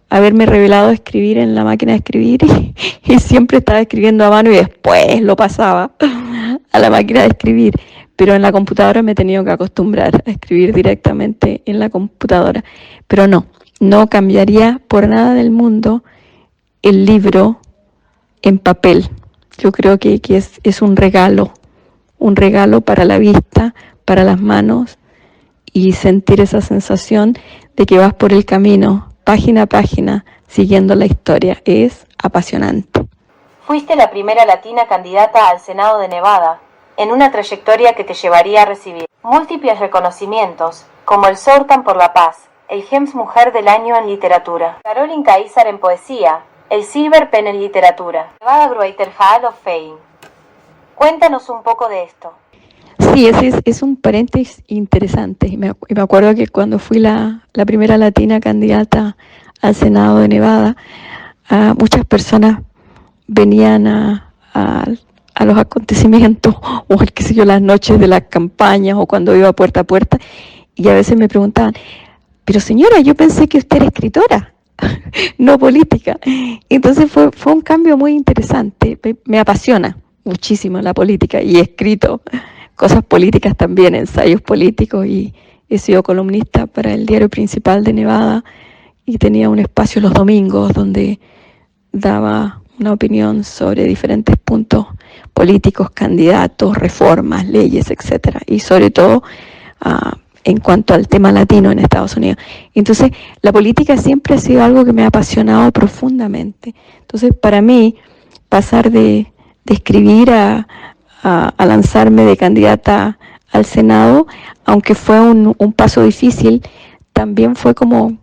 haberme revelado a escribir en la máquina de escribir y siempre estaba escribiendo a mano y después lo pasaba a la máquina de escribir. Pero en la computadora me he tenido que acostumbrar a escribir directamente en la computadora. Pero no cambiaría por nada del mundo el libro en papel. Yo creo que es un regalo para la vista, para las manos y sentir esa sensación de que vas por el camino, página a página, siguiendo la historia. Es apasionante. Fuiste la primera latina candidata al Senado de Nevada, en una trayectoria que te llevaría a recibir múltiples reconocimientos, como el Sortan por la Paz, el Gems Mujer del Año en Literatura, Caroline Caízar en Poesía, el Silver Pen en Literatura, Nevada Greater Hall of Fame. Cuéntanos un poco de esto. Sí, ese es un paréntesis interesante. Y me acuerdo que cuando fui la primera latina candidata al Senado de Nevada, muchas personas venían a los acontecimientos, o qué sé yo, las noches de las campañas, o cuando iba puerta a puerta, y a veces me preguntaban, pero señora, yo pensé que usted era escritora, no política. Entonces fue un cambio muy interesante. Me apasiona muchísimo la política y he escrito cosas políticas también, ensayos políticos, y he sido columnista para el diario principal de Nevada y tenía un espacio los domingos donde daba una opinión sobre diferentes puntos políticos, candidatos, reformas, leyes, etcétera, y sobre todo en cuanto al tema latino en Estados Unidos. Entonces, la política siempre ha sido algo que me ha apasionado profundamente. Entonces, para mí, pasar de escribir a lanzarme de candidata al Senado, aunque fue un paso difícil, también fue como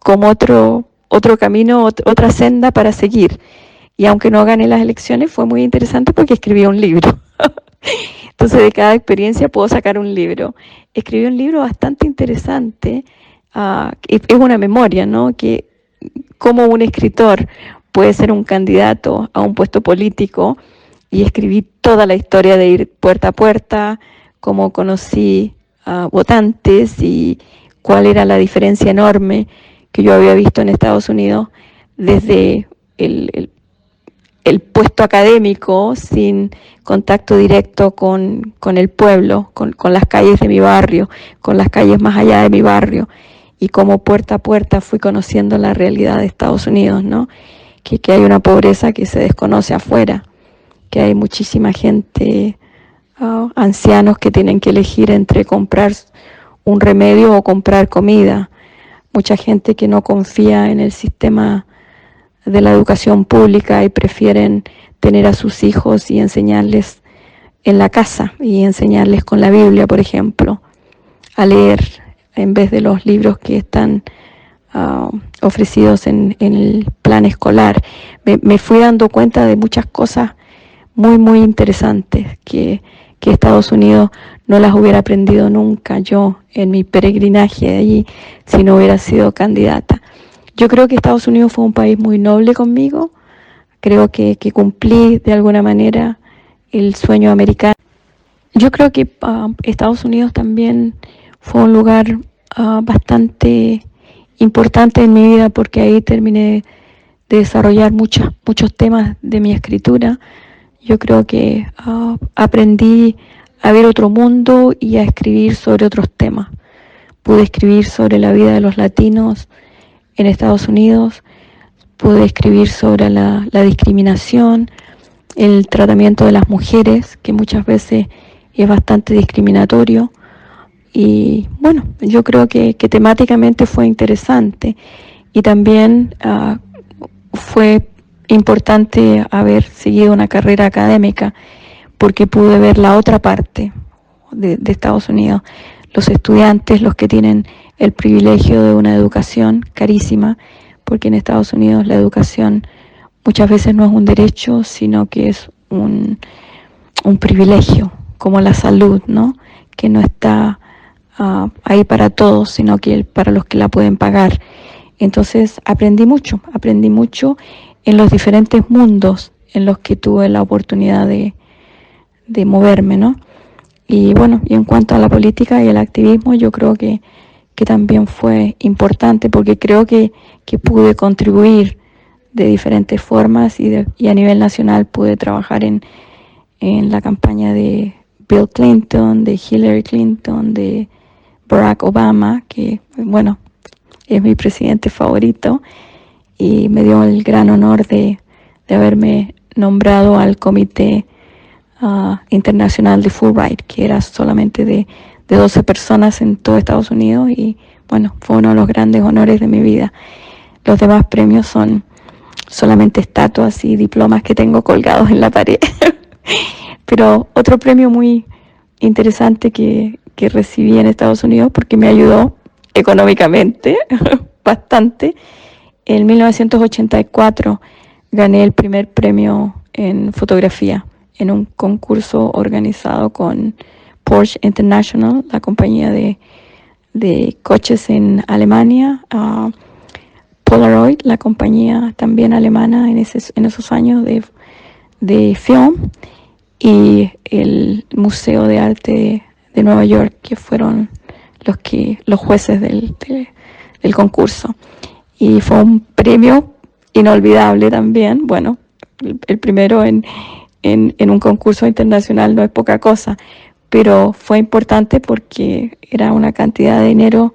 otro camino, otra senda para seguir. Y aunque no gané las elecciones, fue muy interesante porque escribí un libro. Entonces, de cada experiencia puedo sacar un libro. Escribí un libro bastante interesante, es una memoria, ¿no? Que cómo un escritor puede ser un candidato a un puesto político, y escribí toda la historia de ir puerta a puerta, cómo conocí a votantes y cuál era la diferencia enorme que yo había visto en Estados Unidos desde el puesto académico, sin contacto directo con el pueblo, con las calles de mi barrio, con las calles más allá de mi barrio, y cómo puerta a puerta fui conociendo la realidad de Estados Unidos, ¿no? Que hay una pobreza que se desconoce afuera, que hay muchísima gente, ancianos que tienen que elegir entre comprar un remedio o comprar comida, mucha gente que no confía en el sistema de la educación pública y prefieren tener a sus hijos y enseñarles en la casa y enseñarles con la Biblia, por ejemplo, a leer en vez de los libros que están ofrecidos en el plan escolar. Me fui dando cuenta de muchas cosas muy, muy interesantes que Estados Unidos no las hubiera aprendido nunca yo en mi peregrinaje de allí si no hubiera sido candidata. Yo creo que Estados Unidos fue un país muy noble conmigo. Creo que cumplí de alguna manera el sueño americano. Yo creo que Estados Unidos también fue un lugar bastante importante en mi vida, porque ahí terminé de desarrollar muchos temas de mi escritura. Yo creo que aprendí a ver otro mundo y a escribir sobre otros temas. Pude escribir sobre la vida de los latinos en Estados Unidos, pude escribir sobre la discriminación, el tratamiento de las mujeres, que muchas veces es bastante discriminatorio. Y bueno, yo creo que temáticamente fue interesante, y también fue importante haber seguido una carrera académica, porque pude ver la otra parte de Estados Unidos, los estudiantes, los que tienen el privilegio de una educación carísima, porque en Estados Unidos la educación muchas veces no es un derecho, sino que es un privilegio, como la salud, ¿no? Que no está ahí para todos, sino que para los que la pueden pagar. Entonces aprendí mucho en los diferentes mundos en los que tuve la oportunidad de moverme, ¿no? Y bueno, y en cuanto a la política y el activismo, yo creo que también fue importante, porque creo que pude contribuir de diferentes formas, y a nivel nacional pude trabajar en la campaña de Bill Clinton, de Hillary Clinton, de Barack Obama, que bueno, es mi presidente favorito, y me dio el gran honor de haberme nombrado al Comité Internacional de Fulbright, que era solamente de de 12 personas en todo Estados Unidos y bueno, fue uno de los grandes honores de mi vida. Los demás premios son solamente estatuas y diplomas que tengo colgados en la pared. Pero otro premio muy interesante que recibí en Estados Unidos, porque me ayudó económicamente bastante, en 1984 gané el primer premio en fotografía en un concurso organizado con Porsche International, la compañía de coches en Alemania, Polaroid, la compañía también alemana en esos años de film, y el Museo de Arte de Nueva York, que fueron los jueces del concurso. Y fue un premio inolvidable también. Bueno, el primero en un concurso internacional no es poca cosa, pero fue importante porque era una cantidad de dinero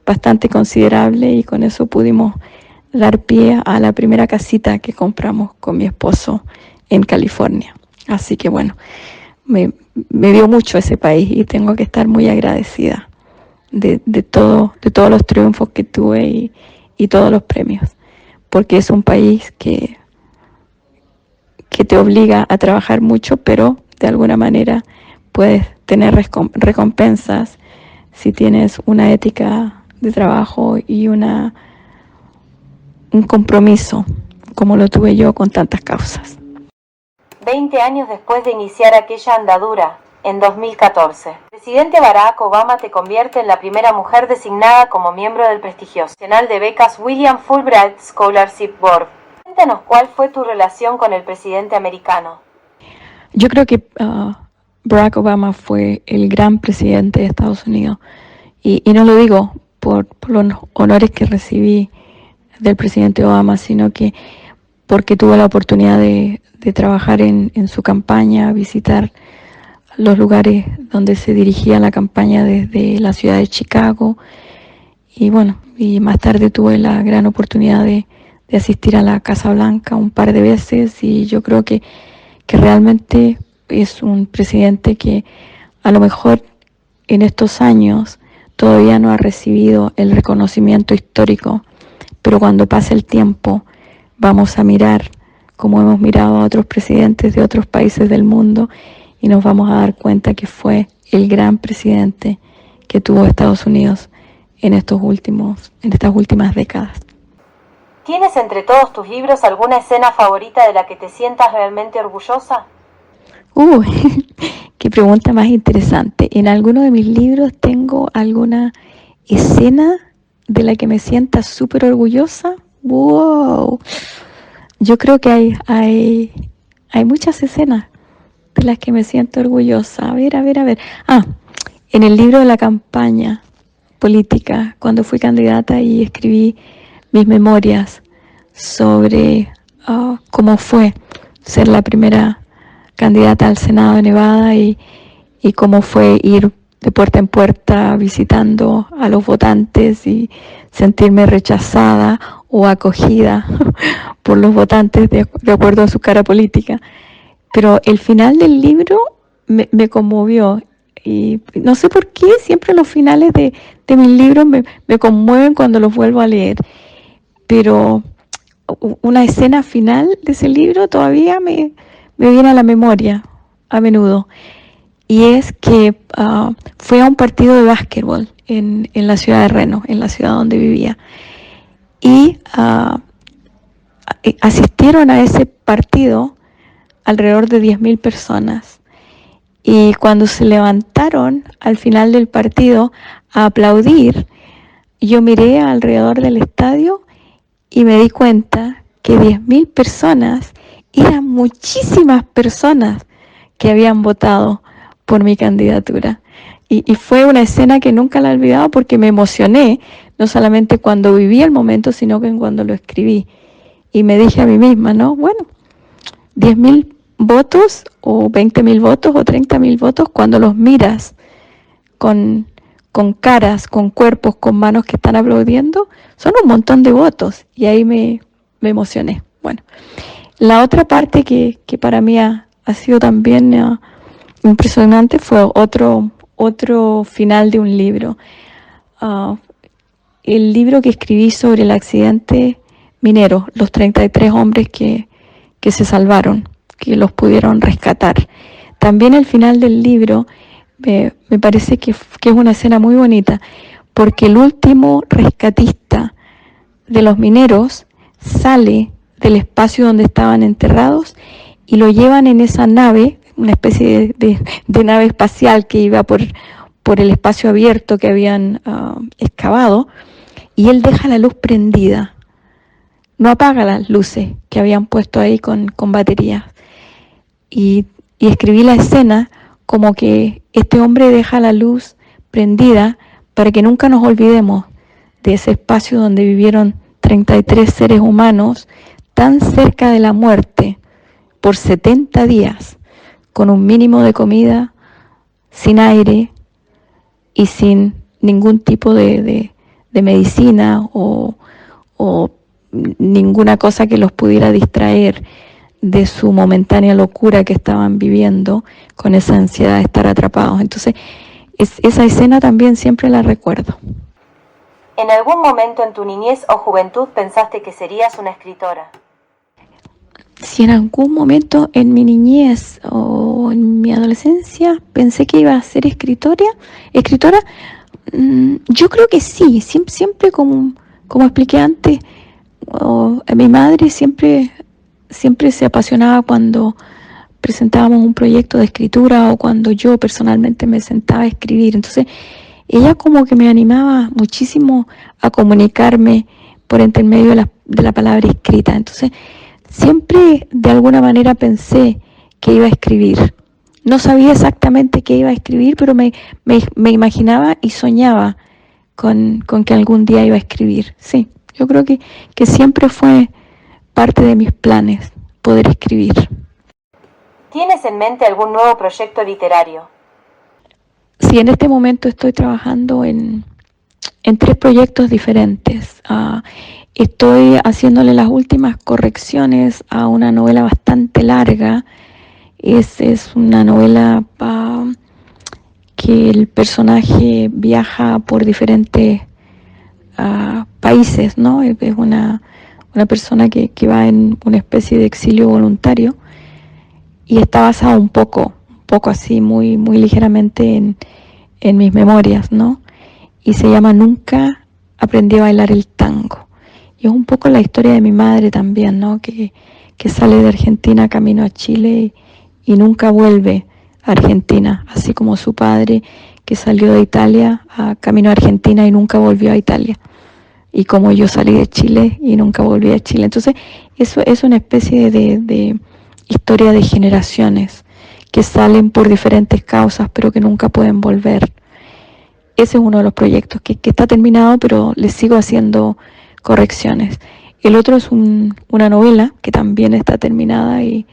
bastante considerable y con eso pudimos dar pie a la primera casita que compramos con mi esposo en California. Así que bueno, me dio mucho ese país y tengo que estar muy agradecida de todos los triunfos que tuve y todos los premios, porque es un país que te obliga a trabajar mucho, pero de alguna manera puedes tener recompensas si tienes una ética de trabajo y un compromiso, como lo tuve yo con tantas causas. 20 años después de iniciar aquella andadura, en 2014, el presidente Barack Obama te convierte en la primera mujer designada como miembro del prestigioso Nacional de Becas William Fulbright Scholarship Board. Cuéntanos cuál fue tu relación con el presidente americano. Yo creo que Barack Obama fue el gran presidente de Estados Unidos. Y no lo digo por los honores que recibí del presidente Obama, sino que porque tuve la oportunidad de trabajar en su campaña, visitar los lugares donde se dirigía la campaña desde la ciudad de Chicago. Y bueno, y más tarde tuve la gran oportunidad de asistir a la Casa Blanca un par de veces, y yo creo que realmente es un presidente que a lo mejor en estos años todavía no ha recibido el reconocimiento histórico, pero cuando pase el tiempo vamos a mirar como hemos mirado a otros presidentes de otros países del mundo y nos vamos a dar cuenta que fue el gran presidente que tuvo Estados Unidos en estas últimas décadas. ¿Tienes entre todos tus libros alguna escena favorita de la que te sientas realmente orgullosa? Qué pregunta más interesante. En alguno de mis libros tengo alguna escena de la que me sienta súper orgullosa. ¡Wow! Yo creo que hay muchas escenas de las que me siento orgullosa. A ver. En el libro de la campaña política, cuando fui candidata y escribí mis memorias sobre cómo fue ser la primera candidata al Senado de Nevada y cómo fue ir de puerta en puerta visitando a los votantes y sentirme rechazada o acogida por los votantes de acuerdo a su cara política. Pero el final del libro me conmovió, y no sé por qué siempre los finales de mis libros me conmueven cuando los vuelvo a leer. Pero una escena final de ese libro todavía me viene a la memoria a menudo, y es que fui a un partido de básquetbol en la ciudad de Reno, en la ciudad donde vivía, y asistieron a ese partido alrededor de 10,000 personas, y cuando se levantaron al final del partido a aplaudir, yo miré alrededor del estadio y me di cuenta que 10,000 personas eran muchísimas personas que habían votado por mi candidatura. Y fue una escena que nunca la he olvidado porque me emocioné, no solamente cuando viví el momento, sino que cuando lo escribí. Y me dije a mí misma, ¿no? Bueno, 10,000 votos o 20,000 votos o 30,000 votos, cuando los miras con caras, con cuerpos, con manos que están aplaudiendo, son un montón de votos. Y ahí me emocioné. Bueno, la otra parte que para mí ha sido también impresionante fue otro otro final de un libro. El libro que escribí sobre el accidente minero, los 33 hombres que se salvaron, que los pudieron rescatar. También el final del libro me parece que es una escena muy bonita, porque el último rescatista de los mineros sale del espacio donde estaban enterrados y lo llevan en esa nave, una especie de nave espacial que iba por el espacio abierto que habían excavado, y él deja la luz prendida, no apaga las luces que habían puesto ahí con baterías. Y escribí la escena como que este hombre deja la luz prendida para que nunca nos olvidemos de ese espacio donde vivieron 33 seres humanos tan cerca de la muerte por 70 días, con un mínimo de comida, sin aire y sin ningún tipo de medicina o ninguna cosa que los pudiera distraer de su momentánea locura que estaban viviendo con esa ansiedad de estar atrapados. Entonces, esa escena también siempre la recuerdo. ¿En algún momento en tu niñez o juventud pensaste que serías una escritora? Si en algún momento en mi niñez o en mi adolescencia pensé que iba a ser escritora, yo creo que sí, siempre como expliqué antes, mi madre siempre se apasionaba cuando presentábamos un proyecto de escritura o cuando yo personalmente me sentaba a escribir. Entonces, ella como que me animaba muchísimo a comunicarme por intermedio de la palabra escrita. Entonces, siempre de alguna manera pensé que iba a escribir. No sabía exactamente qué iba a escribir, pero me imaginaba y soñaba con que algún día iba a escribir. Sí, yo creo que siempre fue parte de mis planes poder escribir. ¿Tienes en mente algún nuevo proyecto literario? Sí, en este momento estoy trabajando en 3 proyectos diferentes. Estoy haciéndole las últimas correcciones a una novela bastante larga. Es una novela que el personaje viaja por diferentes países, ¿no? Es una persona que va en una especie de exilio voluntario y está basada un poco así, muy, muy ligeramente en mis memorias, ¿no? Y se llama Nunca aprendí a bailar el tango. Y es un poco la historia de mi madre también, ¿no? Que sale de Argentina camino a Chile y nunca vuelve a Argentina, así como su padre que salió de Italia a camino a Argentina y nunca volvió a Italia. Y como yo salí de Chile y nunca volví a Chile. Entonces, eso es una especie de historia de generaciones que salen por diferentes causas, pero que nunca pueden volver. Ese es uno de los proyectos que está terminado, pero le sigo haciendo correcciones. El otro es una novela que también está terminada y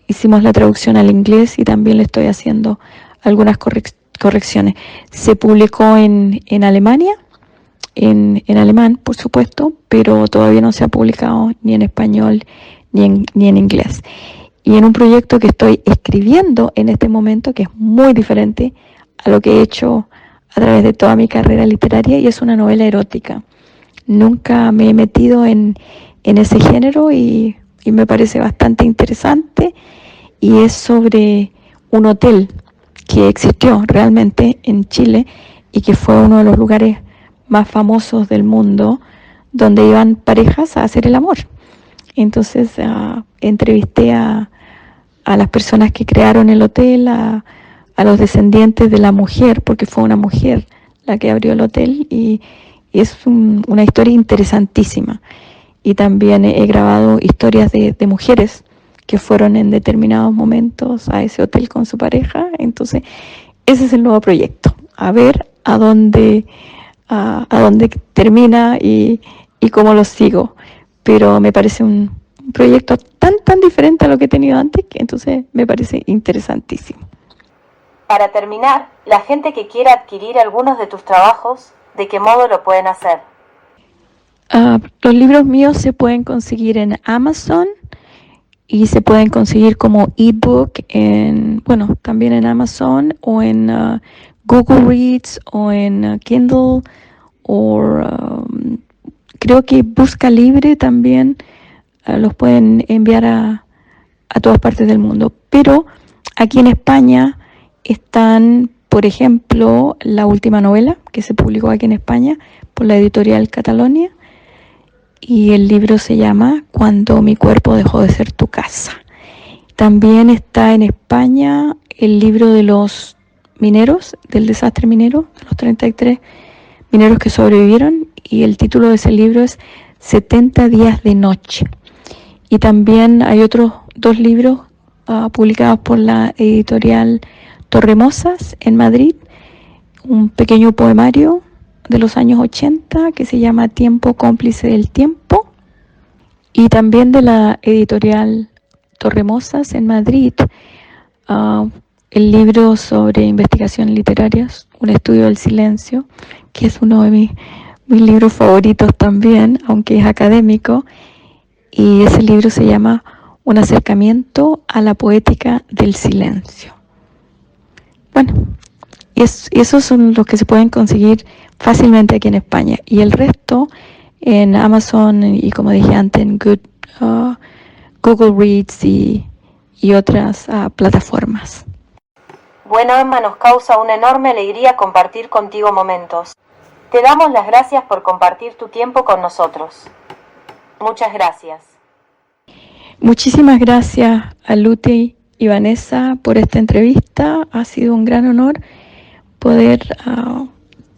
hicimos la traducción al inglés y también le estoy haciendo algunas correcciones. Se publicó en Alemania, en alemán, por supuesto, pero todavía no se ha publicado ni en español ni en inglés. Y en un proyecto que estoy escribiendo en este momento, que es muy diferente a lo que he hecho a través de toda mi carrera literaria, y es una novela erótica. Nunca me he metido en ese género y me parece bastante interesante, y es sobre un hotel que existió realmente en Chile y que fue uno de los lugares más famosos del mundo donde iban parejas a hacer el amor. Entonces entrevisté a las personas que crearon el hotel, a los descendientes de la mujer, porque fue una mujer la que abrió el hotel, y es una historia interesantísima. Y también he grabado historias de mujeres que fueron en determinados momentos a ese hotel con su pareja. Entonces, ese es el nuevo proyecto. A ver a dónde termina y cómo lo sigo. Pero me parece un proyecto tan diferente a lo que he tenido antes, que entonces me parece interesantísimo. Para terminar, la gente que quiera adquirir algunos de tus trabajos, ¿de qué modo lo pueden hacer? Los libros míos se pueden conseguir en Amazon y se pueden conseguir como ebook también en Amazon o en Google Reads o en Kindle o creo que Busca Libre también los pueden enviar a todas partes del mundo. Pero aquí en España están, por ejemplo, la última novela que se publicó aquí en España por la editorial Catalonia, y el libro se llama Cuando mi cuerpo dejó de ser tu casa. También está en España el libro de los mineros, del desastre minero, de los 33 mineros que sobrevivieron, y el título de ese libro es 70 días de noche. Y también hay otros 2 libros publicados por la editorial Torremosas en Madrid, un pequeño poemario de los años 80 que se llama Tiempo cómplice del tiempo, y también de la editorial Torremosas en Madrid, el libro sobre investigaciones literarias, un estudio del silencio, que es uno de mis libros favoritos también, aunque es académico, y ese libro se llama Un acercamiento a la poética del silencio. Bueno, y esos son los que se pueden conseguir fácilmente aquí en España, y el resto en Amazon y, como dije antes, en Google Reads y otras plataformas. Bueno, Emma, nos causa una enorme alegría compartir contigo momentos. Te damos las gracias por compartir tu tiempo con nosotros. Muchas gracias. Muchísimas gracias a Lute y Vanessa por esta entrevista. Ha sido un gran honor poder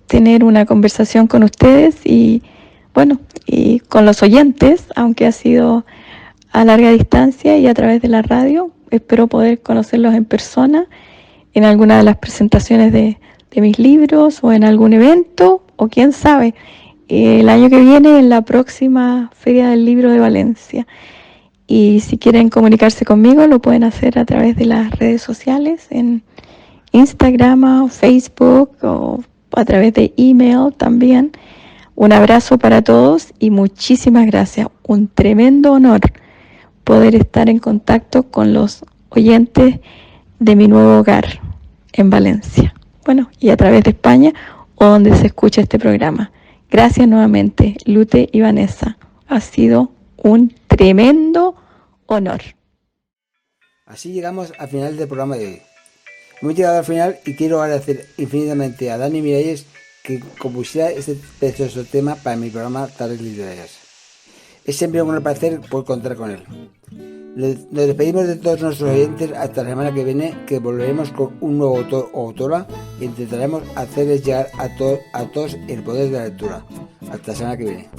tener una conversación con ustedes y con los oyentes, aunque ha sido a larga distancia y a través de la radio. Espero poder conocerlos en persona en alguna de las presentaciones de mis libros o en algún evento, o quién sabe, el año que viene en la próxima Feria del Libro de Valencia. Y si quieren comunicarse conmigo, lo pueden hacer a través de las redes sociales, en Instagram o Facebook, o a través de email también. Un abrazo para todos y muchísimas gracias. Un tremendo honor poder estar en contacto con los oyentes de mi nuevo hogar en Valencia. Y a través de España o donde se escucha este programa. Gracias nuevamente, Lute y Vanessa. Ha sido un tremendo honor. Así llegamos al final del programa de hoy. Hemos llegado al final y quiero agradecer infinitamente a Dani Miralles que compusiera este precioso tema para mi programa Tardes Literarias. Es siempre un gran placer poder contar con él. Nos despedimos de todos nuestros oyentes hasta la semana que viene, que volveremos con un nuevo autor o autora e intentaremos hacerles llegar a todos el poder de la lectura. Hasta la semana que viene.